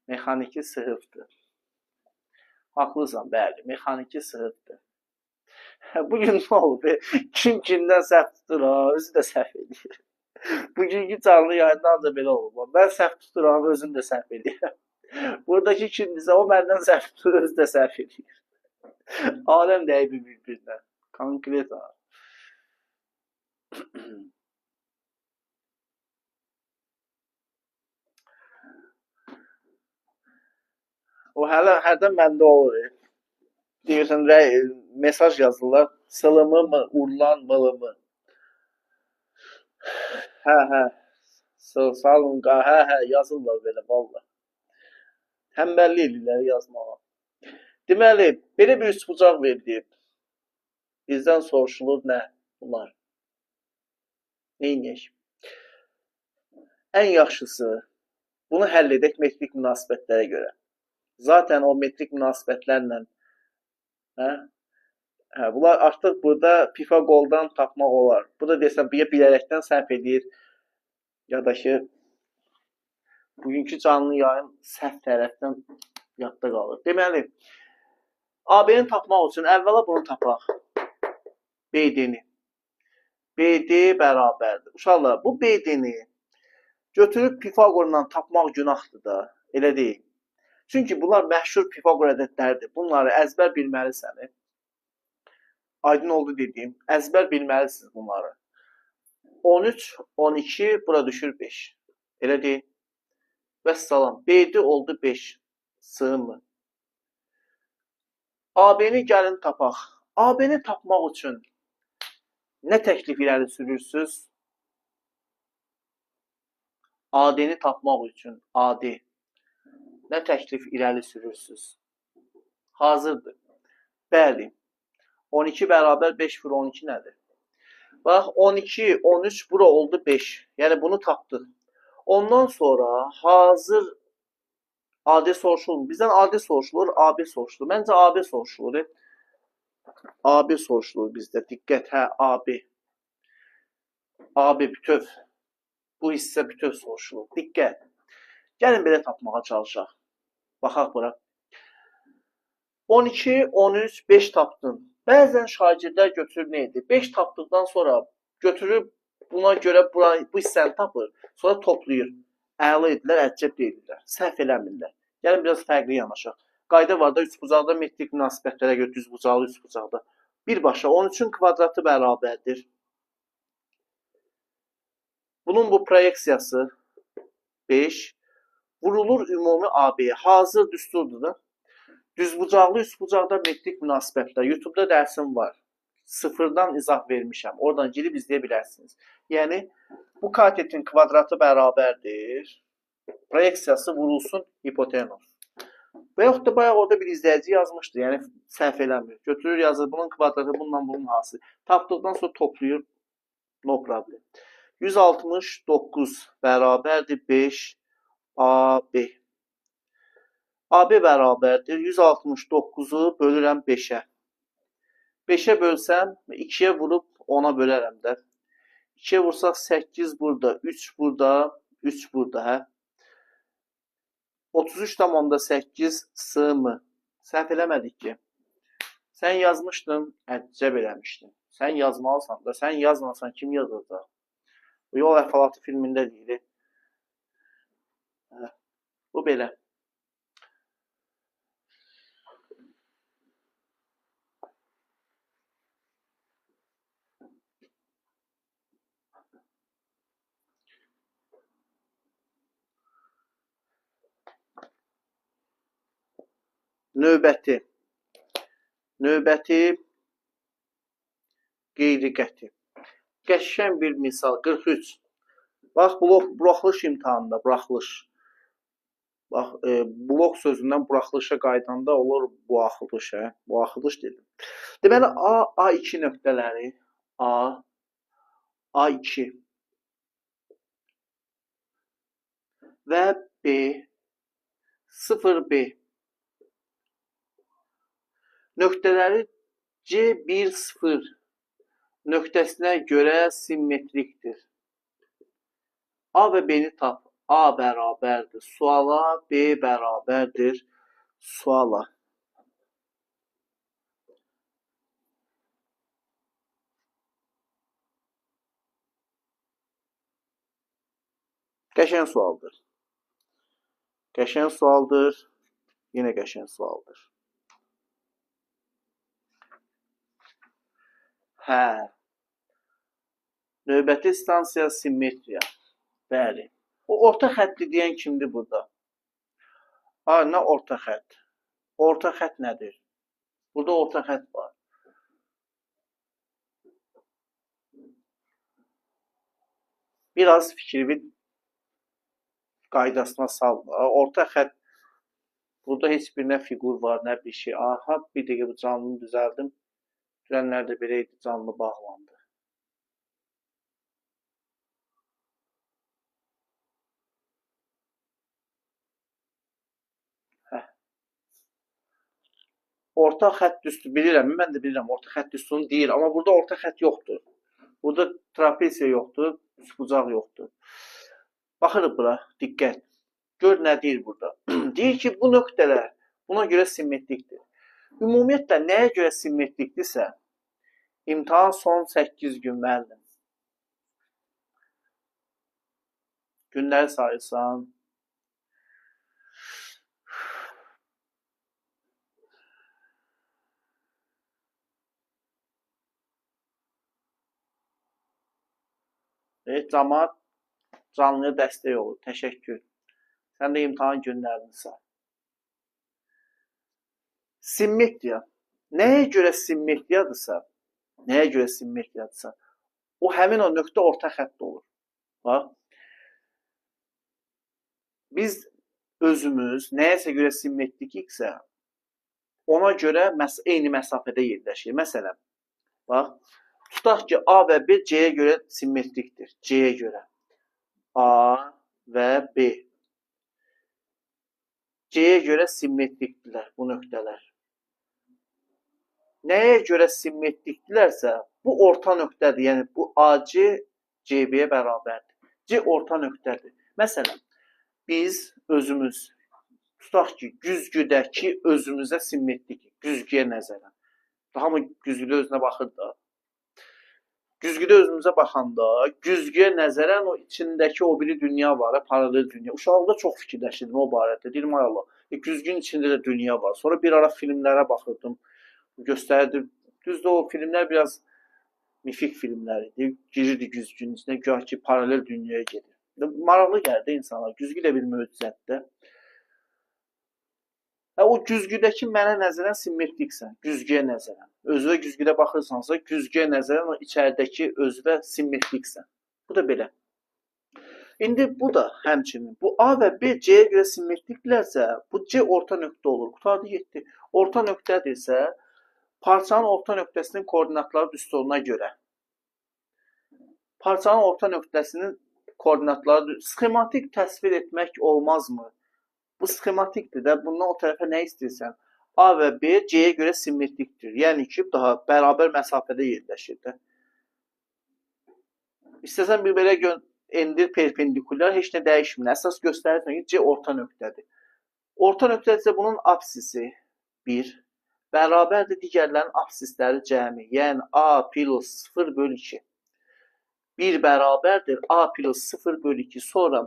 Mexaniki sığıbdır. Haqlısan, bəli. Mexaniki sığıbdır. Bugün nə oldu? Kim kimdən səhv tutur, özü də səhv edir. Bugünkü canlı yayında ancaq belə olur. Mən səhv tuturam, özüm də səhv edirəm. Buradakı kimdirsə, o məndən səhv tutur, özü də səhv edir. Aləm dəyib bir-birinə. Konkret ha. O hərdən məndə olur. Deyirsən, mesaj yazırlar. Sılımı mı, urulan mılı mı? Hə. Salın, hə, yazırlar belə, valla. Təmbəlli edirlər yazmağa. Deməli, belə bir üçbucaq verilib. Bizdən soruşulur nə bunlar? Neyniyək? Ən yaxşısı, bunu həll edək metrik münasibətlərə görə. Zaten o metrik münasibətlərlə bunlar artıq burada Pifagordan tapmaq olar. Bu da desəm, bilərəkdən səhv edir. Ya da ki, bugünkü canlı yayın səhv tərəfdən yadda qalır. Deməli, AB-ni tapmaq üçün əvvəla bunu tapaq. BD-ni. BD bərabərdir. Uşaqlar, bu BD-ni götürüb Pifagorla tapmaq günahdır da. Elə deyil. Çünki bunlar məşhur Pifagor ədədlərdir. Bunları əzbər bilməlisiniz. Aydın oldu dediyim. Əzbər bilməlisiniz bunları. 13, 12, bura düşür 5. Elə deyil. Vəssalam. BD oldu 5. Sığmı? AB-ni gəlin tapaq. AB-ni tapmaq üçün nə təklif irəli sürürsünüz? AD-ni tapmaq üçün AD. Nə təklif irəli sürürsünüz? Hazırdır. Bəli. 12 bərabər 5 vur 12 nədir? Bax, 12, 13, bura oldu 5. Yəni, bunu tapdıq. Ondan sonra hazır AD soruşulur. Bizdən AD soruşulur, AB soruşulur. Məncə AB soruşulur. AB soruşulur bizdə. Diqqət, hə, AB. AB bütöv. Bu hissə bütöv soruşulur. Diqqət. Gəlin belə tapmağa çalışaq. Baxaq bura. 12, 13, 5 tapdın. Bəzən şagirdlər götürüb nə edir? 5 tapdıqdan sonra götürüb buna görə bu hissəni tapır. Sonra toplayır. Əla edirlər, əcəb deyirlər. Səhv eləmirlər. Gəlin biraz fərqli yanaşaq. Qayda var da üçbucaqda metrik münasibətlərə görə düzbucaqlı üçbucaqda. Birbaşa 13-ün kvadratı bərabərdir. Bunun bu proyeksiyası 5 vurulur ümumi AB-yə. Hazır düsturdur da. Düzbucaqlı üçbucaqda metrik münasibətlər. YouTube-da dərsim var. Sıfırdan izah vermişəm. Oradan girib izləyə bilərsiniz. Yəni, bu katetin kvadratı bərabərdir. Proyeksiyası vurulsun hipotenus. Və yaxud da bayaq orada bir izləyici yazmışdı. Yəni, səhv eləmir. Götürür, yazır. Bunun kvadratı, bunun hası. Tapdıqdan sonra toplayır. No problem. 169 bərabərdir 5 AB. AB bərabərdir. 169-u bölürəm 5-ə. 5-ə bölsəm, 2-yə vurub 10-a bölərəm də. 2-yə vursaq 8 burada, 3 burada, 3 burada, hə? 33,8 sığmı? Səhv eləmədik ki. Sən yazmışdın, əcəb eləmişdin. Sən yazmalısan da, sən yazmasan kim yazacaq? Yol əhvalatı filmində deyilir. Bu belə. Növbəti qeyri-qəti. Qəşəng bir misal, 43. Bax, buraxılış imtahanında, bax, blok sözündən buraxılışa qaydanda olur buraxılış, hə? Buraxılış dedim. Deməli, A2 nöqtələri, A2 və B, 0B nöqtələri C1,0 nöqtəsinə görə simmetrikdir. A və B-ni tap. A bərabərdir suala, B bərabərdir suala. Qəşəng sualdır. Qəşəng sualdır. Yenə qəşəng sualdır. Hə. Növbəti stansiya simmetriya. Bəli. O orta xətti deyən kimdir burada? Nə orta xətt? Orta xətt nədir? Burada orta xətt var. Biraz fikri qaydasına salma. Orta xətt, burada heç bir nə fiqur var, nə bir şey. Aha, bir dəqiqə bu canlını düzəldim. Dünənlərdə belə idi, canlı bağlandı. Orta xətt üstü bilirəm, mən də bilirəm, orta xətt üstünü deyir, amma burada orta xətt yoxdur. Burada trapesiya yoxdur, üçbucaq yoxdur. Baxırıq bura, diqqət. Gör nə deyir burada. Deyir ki, bu nöqtələr buna görə simmetrikdir. Ümumiyyətlə, nəyə görə simmetrikdirsə, imtahan son 8 gün müəllim. Günləri sayırsan. Cəmaət canlıya dəstək olur. Təşəkkür. Sən də imtahan günlərini say. Simmetriya. Nəyə görə simmetriyadırsa, o həmin o nöqtə orta xətt olur. Bax. Biz özümüz nəyəsə görə simmetrikiksə, ona görə eyni məsafədə yerləşir. Məsələn, bax, tutaq ki, A və B C-yə görə simmetrikdir. C-yə görə. A və B. C-yə görə simmetrikdirlər bu nöqtələr. Nəyə görə simmetrikdirlərsə, bu orta nöqtədir. Yəni, bu AC CB-yə bərabərdir. C orta nöqtədir. Məsələn, biz özümüz, tutaq ki, güzgüdəki özümüzə simmetrik, güzgüyə nəzərən. Hamı güzgüdə özünə baxır da. Güzgüdə özümüzə baxanda, güzgüyə nəzərən o içindəki o biri dünya var, paralel dünya. Uşaqlıqda çox fikirləşirdim o barədə. Deyirəm, ay Allah, güzgünün içində də dünya var. Sonra bir ara filmlərə baxırdım, göstərdim. Düzdür, o filmlər biraz mifik filmlər idi. Girirdi güzgünün içində, gah ki, paralel dünyaya gedir. Maraqlı gəldi insana, güzgü də bir möcüzədir. O güzgüdəki mənə nəzərən simmetriksən, güzgüyə nəzərən. Özünə güzgüdə baxırsansa, güzgüyə nəzərən o içəridəki özünə simmetriksən. Bu da belə. İndi bu da həmçinin, bu A və B C-yə görə simmetriklərsə, bu C orta nöqtə olur. Qutardı getdi. Orta nöqtədirsə, parçanın orta nöqtəsinin koordinatları düsturuna görə. Parçanın orta nöqtəsinin koordinatları sxematik təsvir etmək olmazmı? Bu sxematikdir də, bundan o tərəfə nə istəyirsən? A və B C-yə görə simmetrikdir. Yəni ki, daha bərabər məsafədə yerləşir də. İstəsən bir belə endir perpendikulyar, heç nə dəyişmir. Əsas göstərirsən ki, C orta nöqtədir. Orta nöqtədirsə bunun apsisi 1 bərabərdir digərlərin apsisləri cəmi. Yəni A plus 0 bölü 2. 1 bərabərdir A plus 0 bölü 2. Sonra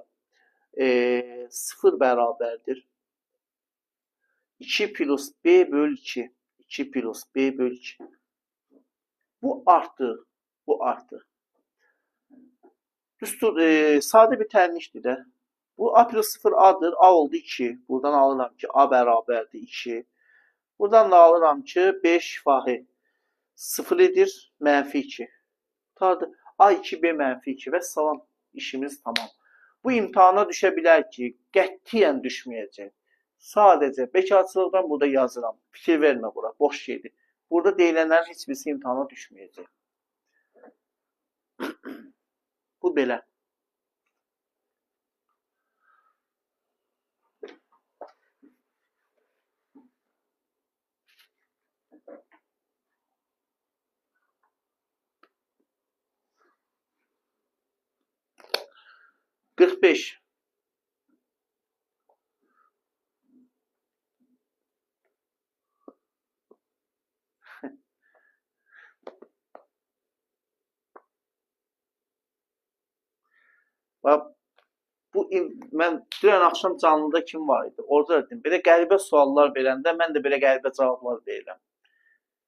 0 bərabərdir 2 plus B bölü 2. 2 plus B bölü 2. Bu artıq. Bu artıq. Düstur, sadə bir tərnişdir də. Bu A plus 0 A'dır. A oldu 2. Buradan alıram ki A bərabərdir 2. Buradan da alıram ki 5 fahi 0 edir. Mənfi 2. Tutardı. A2B mənfi 2 və salam. İşimiz tamam. Bu imtihana düşə bilər ki, qətiyyən düşməyəcək. Sadəcə bekarçılıqdan burada yazıram. Fikir vermə bura, boş şeydir. Burada deyilənlərin heç birisi imtihana düşməyəcək. Bu belə. Qırx beş. Bax, mən dünən axşam canlıda kim var idi? Orada dedim, belə qəribə suallar verəndə mən də belə qəribə cavablar verirəm.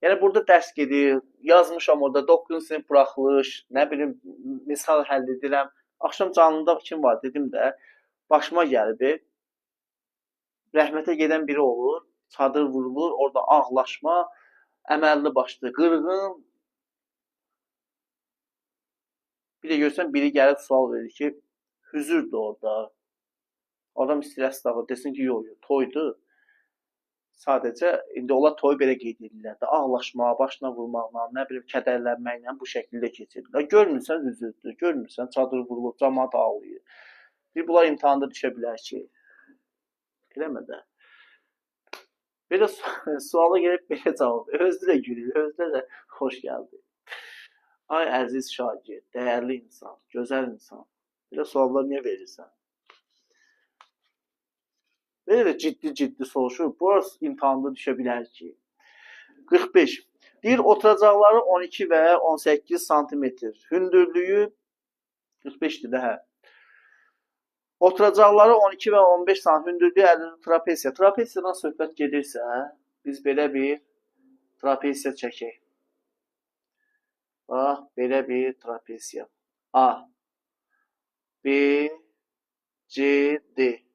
Yəni burada dərs gedir, yazmışam orada 9-cu sinif buraxılış, nə bilim misal həll edirəm. Axşam canlıda kim var dedim də, başıma gəlib. Rəhmətə gedən biri olur, çadır vurulur, orada ağlaşma, əməlli başlı qırğın. Bir də görsən biri gəlib sual verir ki, hüzürdür orada. Adam istəyir dağı desin ki, yox, toydur. Sadəcə indi onlar toy belə qeyd edirlər də, ağlaşma, başına vurmaqla, nə bilim kədərlənməklə bu şəkildə keçirirlər. Görmürsən hüzürdür, görmürsən çadır vurulub, camaat ağlayır. Bir bunlar imtahanda düşə bilər ki, eləmə də. Belə suala gəlib belə cavab. Özü də gülür, özü də xoş gəldi. Ay əziz şagird, dəyərli insan, gözəl insan. Belə suallar niyə verirsən? Belə də ciddi soruşur. Burası imtahanda düşə bilər ki. 45. Deyir, oturacaqları 12 və 18 santimetr. Hündürlüyü 45-dir də, hə. Oturacaqları 12 və 15 santimetr. Hündürlüyü 50 trapesiya. Trapesiyadan söhbət gedirsə, biz belə bir trapesiya çəkək. Bax, belə bir trapesiya. A, B, C, D.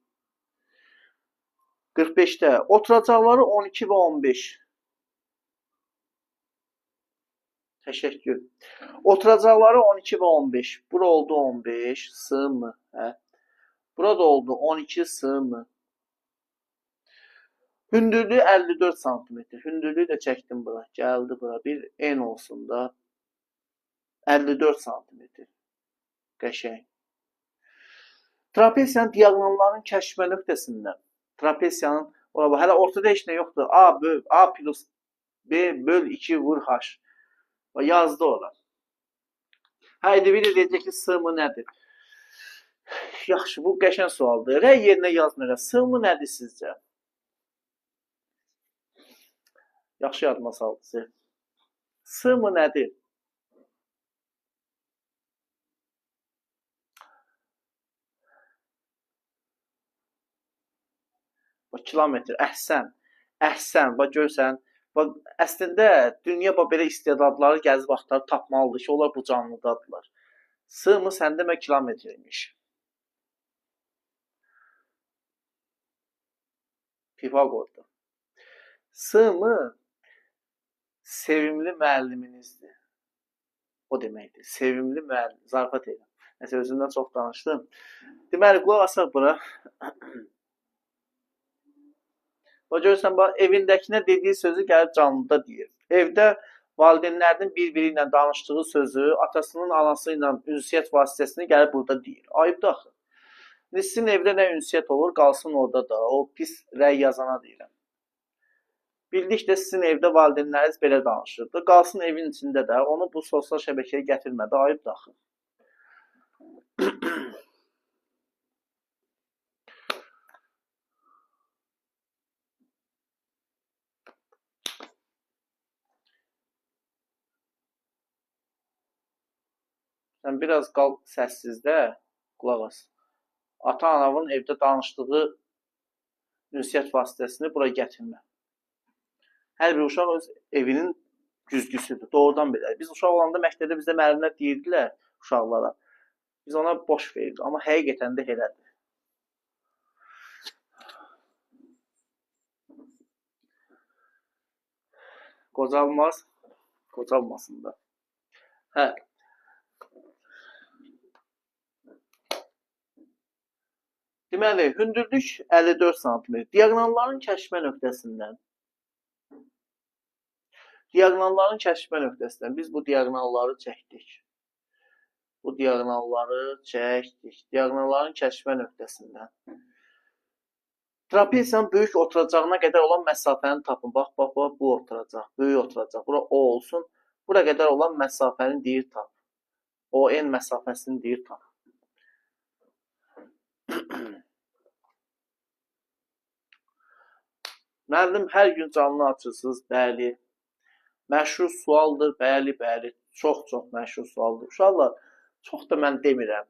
45-də oturacaqları 12 və 15. Təşəkkür. Oturacaqları 12 və 15. Bura oldu 15. Sığmı? Hə? Bura da oldu 12. Sığmı? Hündürlüyü 54 santimetr. Hündürlüyü də çəkdim bura. Gəldi bura. Bir en olsun da. 54 santimetr. Qəşəng. Trapesiyanın diaqonalların kəşfə nöqtəsindən. Trapesiyanın, hələ ortada heç nə yoxdur. A plus B böl 2 vur H. Yazdı ora. Haydi bir də deyəcək ki, sığmı nədir? Yaxşı, bu qəşəng sualdır. Rəy yerinə yazmır. Sığmı nədir sizcə? Yaxşı yazma saldısı. Sığmı nədir? Kilometr, əhsən, bax görsən, əslində dünya belə istedadları gəzib axtarıb tapmalıdır ki, onlar bu canlıdadırlar. Sığmı sən demə kilometr imiş. Pifagorda. Sığmı sevimli müəlliminizdir. O deməkdir. Sevimli müəllim, zarafat edirəm. Nəsə özümdən çox danışdım. Deməli, qulaq asaq bura. O görürsən, evindəkinə dediyi sözü gəlib canlıda deyir. Evdə valideynlərinin bir-biri ilə danışdığı sözü, atasının, anası ilə ünsiyyət vasitəsini gəlib burada deyir. Ayıbdır axı. Sizin evdə nə ünsiyyət olur, qalsın orada da. O pis rəy yazana deyirəm. Bildikdə sizin evdə valideynləriniz belə danışırdı. Qalsın evin içində də. Onu bu sosial şəbəkəyə gətirmədi. Ayıbdır axı. Sən biraz qal səssizdə, qulaq as. Ata-anavın evdə danışdığı ünsiyyət vasitəsini bura gətirmə. Hər bir uşaq öz evinin güzgüsüdür. Doğrudan belə. Biz uşaq olanda məktəbdə bizdə müəllimlər deyirdilər uşaqlara. Biz ona boş verirdik. Amma həqiqətən də elədir. Qocalmaz. Qocalmasın da. Hə. Deməli, hündürlük 54 cm. Diaqonalların kəşfə nöqtəsindən. Diaqonalların kəşfə nöqtəsindən. Biz bu diaqonalları çəkdik. Bu diaqonalları çəkdik. Diaqonalların kəşfə nöqtəsindən. Trapesiyanın böyük oturacağına qədər olan məsafəni tapın. Bax, bu oturacaq. Böyük oturacaq. Bura O olsun. Bura qədər olan məsafəni deyir tap. ON məsafəsini deyir tap. Müəllim, hər gün canlı açırsınız, bəli. Məşhur sualdır, bəli. Çox məşhur sualdır. Uşaqlar, çox da mən demirəm.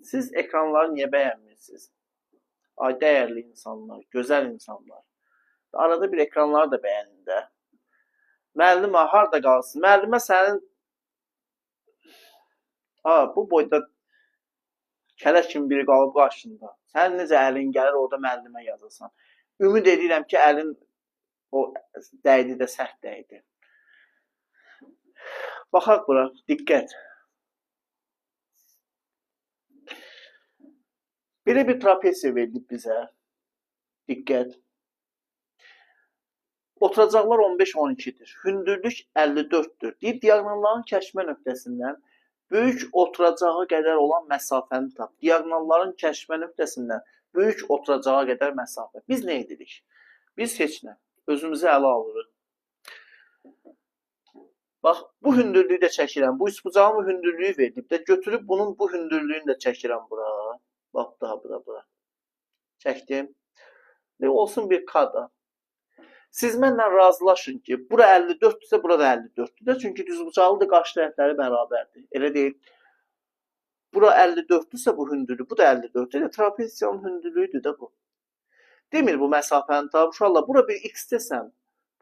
Siz ekranları niye beğenmirsiniz? Ay değerli insanlar, güzel insanlar. Arada bir ekranları da beğenin de. Müəllim harda qalsın? Müəllimə sənin bu boyda kələş kimi biri qalıb qarşında. Sən necə əlin gəlir orada müəllimə yazırsan. Ümid edirəm ki, əlin o dəydi də sərt dəydi. Baxaq bura, diqqət. Belə bir trapesiya verilib bizə. Diqqət. Oturacaqlar 15-12-dir. Hündürlük 54-dür. Deyib, diaqnalların kəşfə nöqtəsindən böyük oturacağa qədər olan məsafəni tap. Diaqnalların kəşfə nöqtəsindən böyük oturacağa qədər məsafə. Biz nə edirik? Biz heç nə. Özümüzü ələ alırıq. Bax, bu hündürlüyü də çəkirəm. Bu üçbucağın hündürlüyü verilib də götürüb bunun bu hündürlüyünü də çəkirəm bura. Bax, daha bura. Çəkdim. Olsun bir kada. Siz mənlə razılaşın ki, bura 54-dürsə, bura da 54-dür. Çünki düzbucaqlı da qarşı tərəfləri bərabərdir. Elə deyil. Bura 54-dürsə bu hündürlük, bu da 54-dür. Elə trapesiyanın hündürlüyüdür də bu. Demir bu məsafəni tabi. Uşaqlar, bura bir x desəm,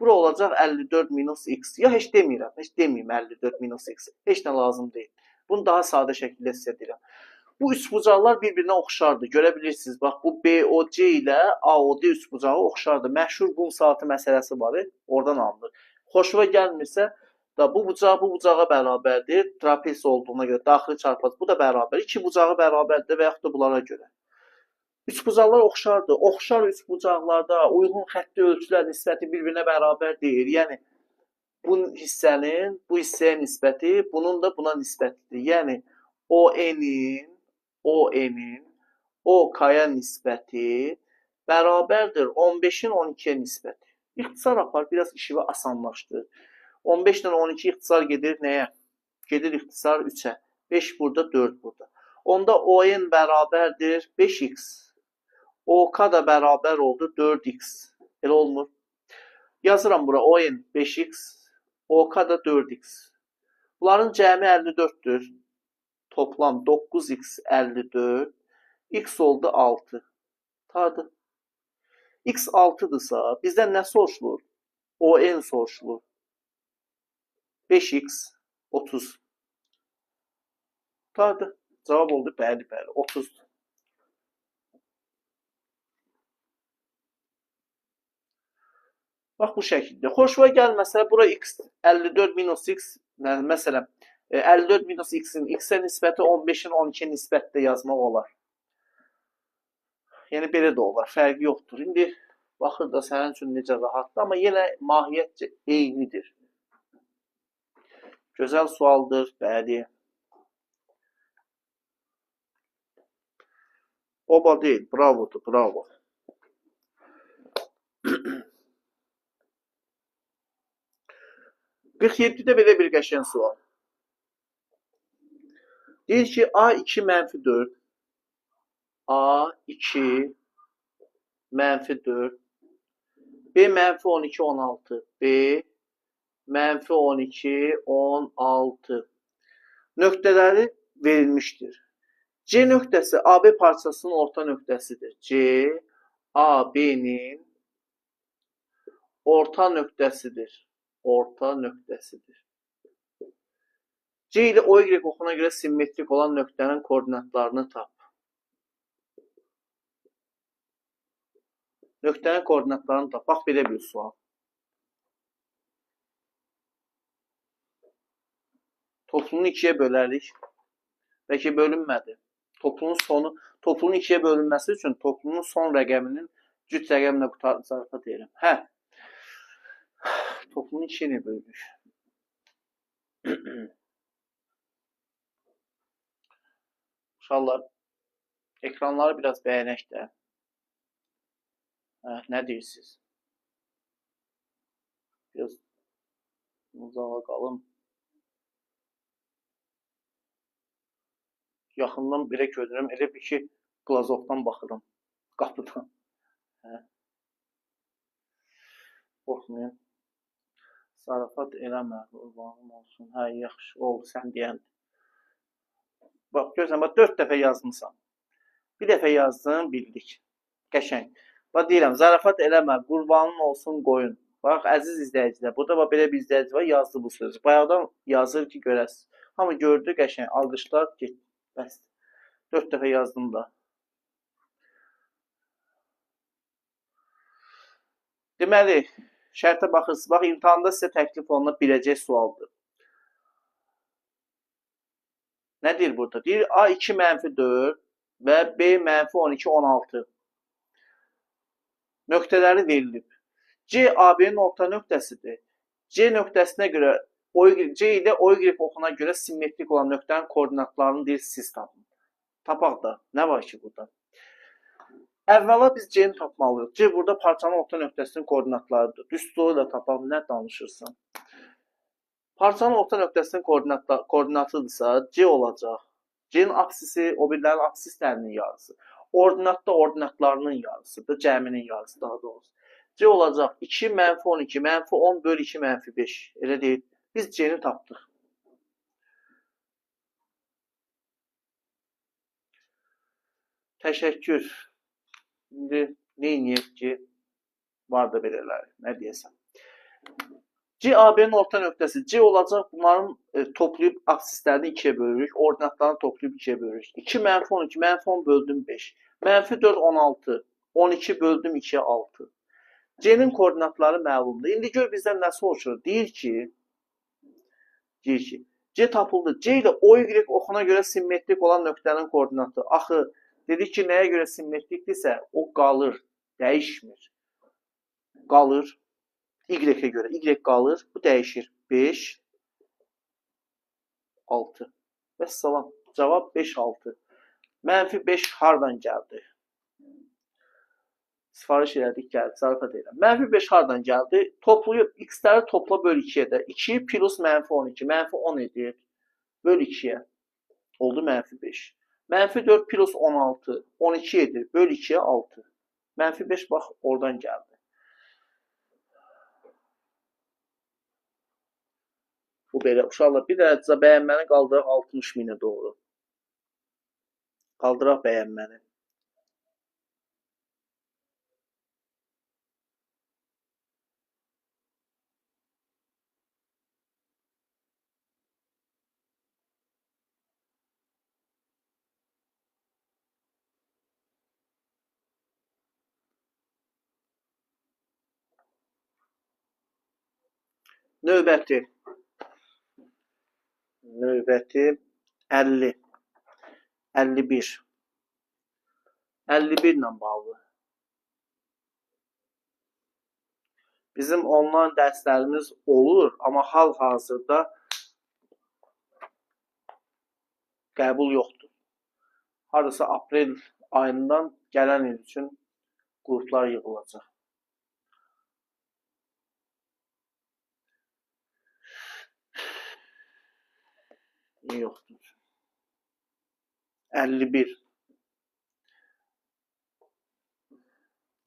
bura olacaq 54 minus x. Ya heç demirəm, heç deməyim 54 minus x. Heç nə lazım deyil. Bunu daha sadə şəkildə sizə deyirəm. Bu üçbucaqlar bir-birinə oxşardır. Görə bilirsiniz, bax bu BOC ilə AOD üçbucağı oxşardır. Məşhur qum saatı məsələsi var, oradan alınır. Xoşuna gəlmirsə, da bu bucaq bu bucağa bərabərdir. Trapez olduğuna görə daxili çarpaz bu da bərabər. İki bucağı bərabərdir və yaxud da bunlara görə. Üçbucaqlar oxşardır. Oxşar üçbucaqlarda uyğun xətti ölçülər nisbəti bir-birinə bərabər deyil. Yəni bu hissənin bu hissəyə nisbəti, bunun da buna nisbətidir. Yəni ON-in OK-ya nisbəti bərabərdir 15-in 12-yə nisbəti. İxtisar apar, biraz işi asanlaşdır. 15 ilə 12 ixtisar gedir nəyə? Gedir ixtisar 3-ə. 5 burada, 4 burada. Onda ON bərabərdir 5x. OK da bərabər oldu 4x. Elə olmur. Yazıram bura ON 5x, OK da 4x. Bunların cəmi 54-dür. Toplam 9x 54. X oldu 6. Tadı. X 6'dırsa bizdən nə soruşulur? ON soruşulur. 5x 30. Tadı. Cavab oldu bəli, 30'dur. Bax bu şəkildə. Xoşuna gəlməsə, bura x 54 minus x, məsələn, 54 minus x-in x-ə nisbəti 15-in 12-yə nisbətdə yazmaq olar. Yəni belə də olar, fərqi yoxdur. İndi baxır da sənin üçün necə rahatdır, amma yenə mahiyyətcə eynidir. Gözəl sualdır, bəli. Oba deyil, bravodur, bravo. %47'də belə bir qəşəng sual. Deyir ki, A2 mənfi 4, A2 mənfi 4, B mənfi 12, 16, B mənfi 12, 16 nöqtələri verilmişdir. C nöqtəsi AB parçasının orta nöqtəsidir. C, AB'nin orta nöqtəsidir. Orta nöqtəsidir. C ilə OY oxuna görə simmetrik olan nöqtənin koordinatlarını tap. Nöqtənin koordinatlarını tap. Bax, belə bir sual. Toplunu ikiyə bölərik. Bəlkə bölünmədi. Toplunun ikiyə bölünməsi üçün toplunun son rəqəminin cüt rəqəmlə zarafat edirəm. Hə. Toplunu ikiyə bölünür. Uşaqlar, ekranları biraz bəyənək də. Nə deyirsiniz? Biraz uzağa qalın. Yaxından belə görürəm. Elə bir ki, qlazovdan baxıram. Qapıdan. Qorxmayın. Zarafat eləmə. Qurbanım olsun. Hə, yaxşı oldu. Sən deyən. Bax, görürsən, bax 4 dəfə yazmısan. Bir dəfə yazdın, bildik. Qəşəng. Bax deyirəm, zarafat eləmə, qurbanın olsun qoyun. Bax, əziz izləyicilər, burada bax belə bir izləyici var, yazdı bu sözü. Bayaqdan yazır ki, görəsiz. Hamı gördü, qəşəng, alqışlar, getdi. Bəs. 4 dəfə yazdım da. Deməli, şərtə baxırsınız. Bax, imtahanda sizə təklif olunan biləcək sualdır. Nə deyir burada? Deyir, A2 mənfi 4 və B mənfi 12, 16. Nöqtələri verilib. C, AB-nin orta nöqtəsidir. C nöqtəsinə görə, C ilə OY oxuna görə simmetrik olan nöqtənin koordinatlarını deyir, siz tapın. Tapaq da. Nə var ki burada? Əvvəla biz C-ni tapmalıyıq. C burada parçanın orta nöqtəsinin koordinatlarıdır. Düz da tapaq, nə danışırsan? Parçanın orta nöqtəsinin koordinatıdırsa C olacaq. C-nin apsisi o birlərin apsislərinin yarısı. Ordinatda ordinatlarının yarısıdır. Cəminin yarısı daha doğrusu. C olacaq 2 mənfi 12 mənfi 10 bölü 2 mənfi 5. Elə deyil. Biz C-ni tapdıq. Təşəkkür. İndi neyiniyək ki, var da belələri, nə deyəsən. C, AB-nin orta nöqtəsi C olacaq. Bunların toplayıb apsislərini 2-yə bölürük. Ordinatlarını toplayıb 2-yə bölürük. 2 mənfi 12, mənfi 10 böldüm 5. Mənfi 4, 16. 12 böldüm 2-yə 6. C-nin koordinatları məlumdur. İndi gör bizdən nə soruşur? Deyir ki, C tapıldı. C ilə OY oxuna görə simmetrik olan nöqtənin koordinatı. Axı, dedik ki, nəyə görə simmetrikdirsə, o qalır, dəyişmir. Qalır. Y-ə görə. Y qalır. Bu dəyişir. 5, 6. Vəssalam. Cavab 5, 6. Mənfi 5 hardan gəldi? Sifariş elədik, gəldi. Zarafat edirəm. Mənfi 5 hardan gəldi? Toplayıb, x-ləri topla böl 2-yə də. 2 plus mənfi 12. Mənfi 10 edir. Böl 2-yə. Oldu mənfi 5. Mənfi 4 plus 16. 12 edir. Böl 2-yə 6. Mənfi 5 bax, oradan gəldi. Bu belə. Uşaqlar, bir dərəcə bəyənməni qaldıraq 60 minə doğru. Qaldıraq bəyənməni. Növbəti 50, 51. 51 ilə bağlı. Bizim onlayn dərslərimiz olur, amma hal-hazırda qəbul yoxdur. Harasa aprel ayından gələn il üçün qruplar yığılacaq. Yoxdur. 51.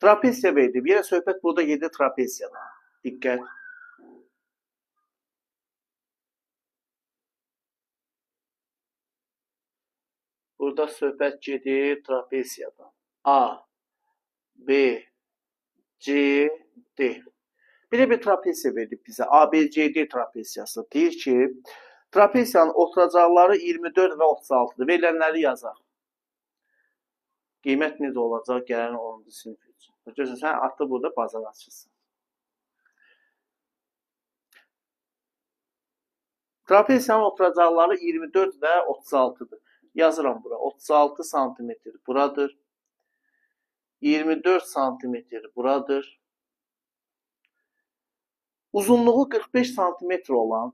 Trapesiya verilib. Yenə söhbət burada gedir trapesiyadan. Diqqət. Burada söhbət gedir trapesiyadan. A, B, C, D. Bir bir trapesiya verilib bizə. ABCD trapesiyası. Deyir ki, trapesiyanın oturacaqları 24 və 36-dır. Verilənləri yazaq. Qiymət necə olacaq gələn 10-cu sinif üçün? Görürsən, sən atı burada bazar açırsan. Trapesiyanın oturacaqları 24 və 36-dır. Yazıram bura. 36 santimetr buradır. 24 santimetr buradır. Uzunluğu 45 santimetr olan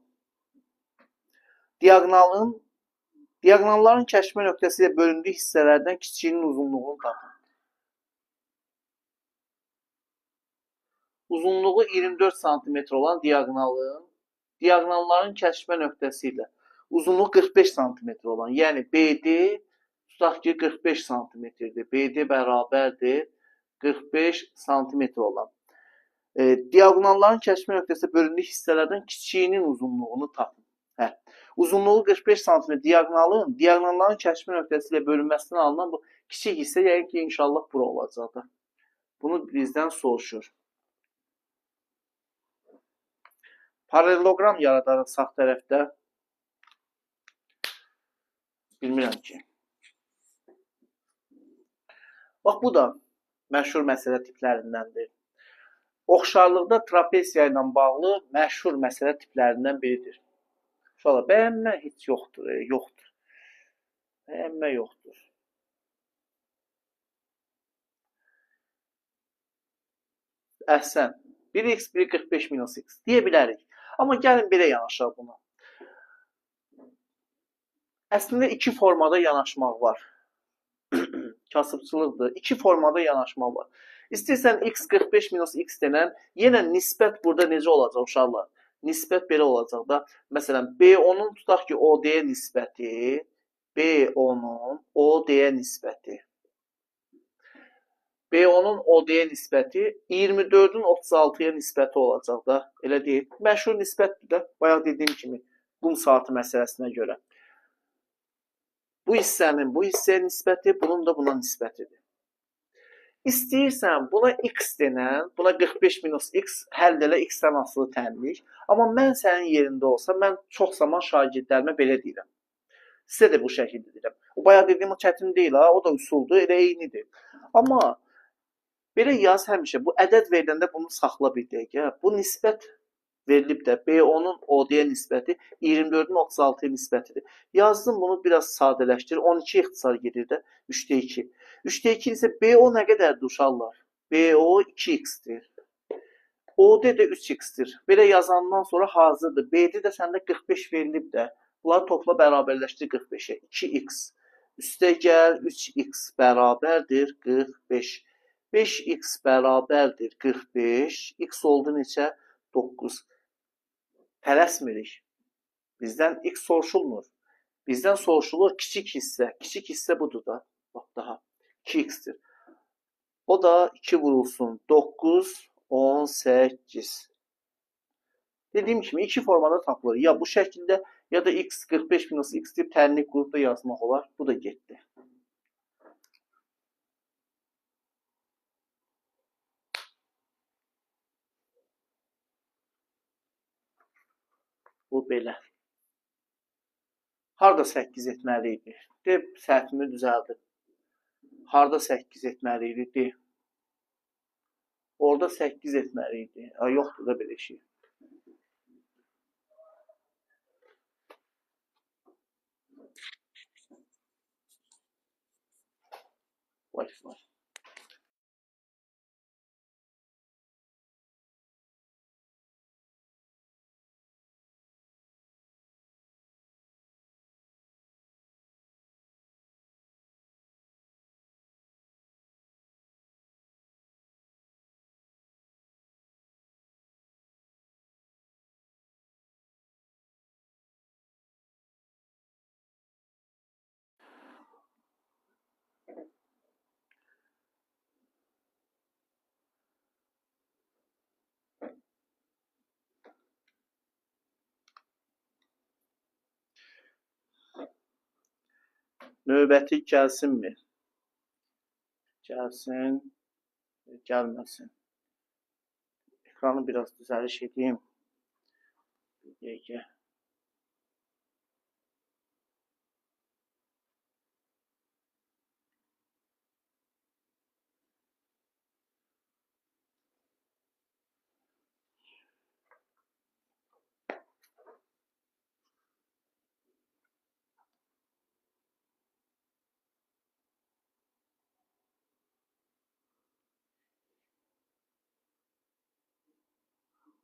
diaqonalların kəşfə nöqtəsi ilə bölündüyü hissələrdən kiçiyinin uzunluğunu tapın. Uzunluğu 24 santimetr olan diaqonalların kəşfə nöqtəsi ilə uzunluğu 45 santimetr olan, yəni BD tutaq ki 45 santimetrdir. BD bərabərdir 45 santimetr olan. Diaqonalların kəşfə nöqtəsi bölündüyü hissələrdən kiçiyinin uzunluğunu tapın. Uzunluğu 45 sm diaqonalların kəsmə nöqtəsi ilə bölünməsindən alınan bu kiçik hissə yəqin ki, inşallah bura olacaq da. Bunu bizdən soruşur. Paralelogram yaradarıq sağ tərəfdə. Bilmirəm ki. Bax, bu da məşhur məsələ tiplərindəndir. Oxşarlıqda trapeziya ilə bağlı məşhur məsələ tiplərindən biridir. Uşaqlar, bəyənmə heç yoxdur, yoxdur. Bəyənmə yoxdur. Əhsən. 1x, 1 45 minus x deyə bilərik. Amma gəlin belə yanaşaq buna. Əslində iki formada yanaşmaq var. Kasıbçılıqdır. İki formada yanaşmaq var. İstəyirsən x 45 minus x denən, yenə nisbət burada necə olacaq uşaqlar? Nisbət belə olacaq da. Məsələn, B10-un tutaq ki, OD-yə nisbəti, B10-un OD-yə nisbəti. B10-un OD-yə nisbəti 24-ün 36-ya nisbəti olacaq da. Elə deyil. Məşhur nisbətdir də. Bayaq dediyim kimi, qum saatı məsələsinə görə. Bu hissənin bu hissəyə nisbəti, bunun da buna nisbətidir. İstəyirsən buna x denən, buna 45 minus x, həll elə x-dən asılı tənlik. Amma mən sənin yerində olsam, mən çox zaman şagirdlərimə belə deyirəm. Sizə də bu şəkildə deyirəm. O bayaq dediyim o çətin deyil, ha, o da üsuldur, elə eynidir. Amma belə yaz həmişə, bu ədəd veriləndə bunu saxla bir dəqiqə. Bu nisbət verilib də B10-un OD-yə nisbəti 24-ün 36-ya nisbətidir. Yazdım bunu biraz sadələşdir. 12 ixtisar gedir də 3-də 2. 3-də 2 isə BO nə qədərdir uşaqlar? BO 2x-dir. OD də 3x-dir. Belə yazandan sonra hazırdır. BD də səndə 45 verilib də. Bunları topla bərabərləşdir 45-ə. 2x. Üstə gəl 3x bərabərdir 45. 5x bərabərdir 45. X oldu neçə? 9. Tələsmirik. Bizdən x soruşulmur. Bizdən soruşulur kiçik hissə. Kiçik hissə budur da. Bax daha. 2x-dir. O da 2 vurulsun. 9, 18. Dediyim kimi iki formada tapılır. Ya bu şəkildə ya da x 45 minus x deyib tənlik qrupda yazmaq olar. Bu da getdi. Bu belə. Harda 8 etməli idi? De, səhvimi düzəldim. Harda 8 etməli idi? De. Orada 8 etməli idi. Yoxdur da belə şey. Vay. Növbəti gəlsinmi? Gəlsin, gəlməsin. Ekranı biraz düzəliş edeyim. Bir dəqiqə.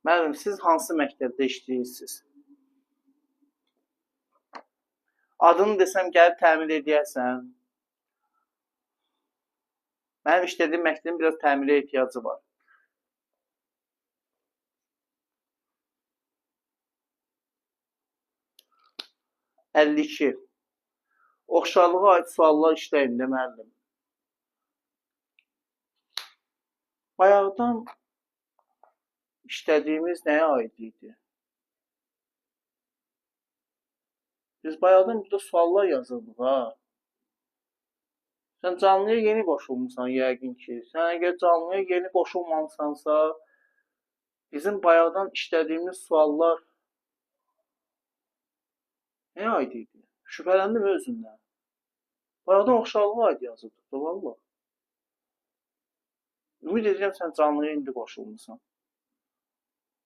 Müəllim, siz hansı məktəbdə işləyirsiniz? Adını desəm gəlib təmin edəyərsən. Mənim işlədiyim məktəbin biraz təmirə ehtiyacı var. (52) Oxşarlığa aid suallar işləyin də müəllim. Bayaqdan işlədiyimiz nəyə aid idi? Biz bayaqdan burada suallar yazırdıq ha. Sən canlıya yeni qoşulmusan yəqin ki. Sən əgər canlıya yeni qoşulmamısansa, bizim bayaqdan işlədiyimiz suallar nə aid idi? Şübhələndim özündən. Bayaqdan oxşarlığa aid yazırdıq da valla. Ümid edirəm sən canlıya indi qoşulmusan.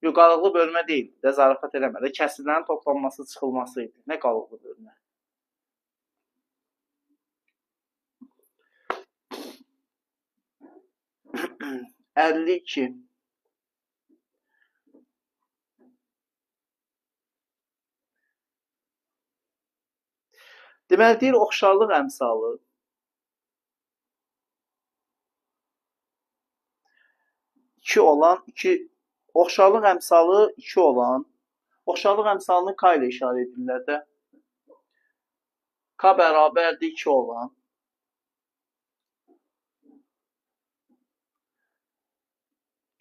Yox, qalıqlı bölmə deyil. Də zarafat eləmə. Də kəsrlərin toplanması, çıxılması idi. Nə qalıqlı bölmə? 52. Deməli deyir oxşarlıq əmsalı 2 olan 2 oxşarlıq əmsalı 2 olan oxşarlıq əmsalını K ilə işarə edirlər də. K bərabərdir 2 olan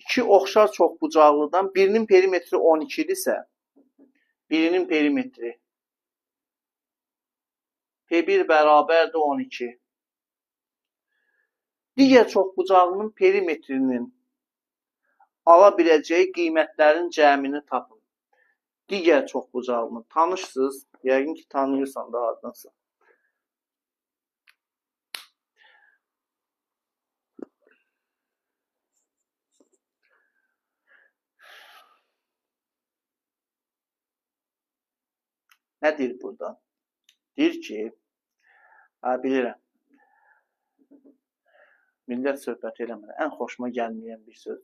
2 oxşar çoxbucaqlıdan birinin perimetri 12 idisə, birinin perimetri P1 bərabərdir 12. Digər çoxbucaqlının perimetrinin ala biləcəyi qiymətlərin cəmini tapın. Digər çoxbucaqlını tanışsınız. Yəqin ki, tanıyırsan da adınsa. Nə deyir burada? Deyir ki, bilirəm. Millət söhbət eləmir. Ən xoşuma gəlməyən bir söz.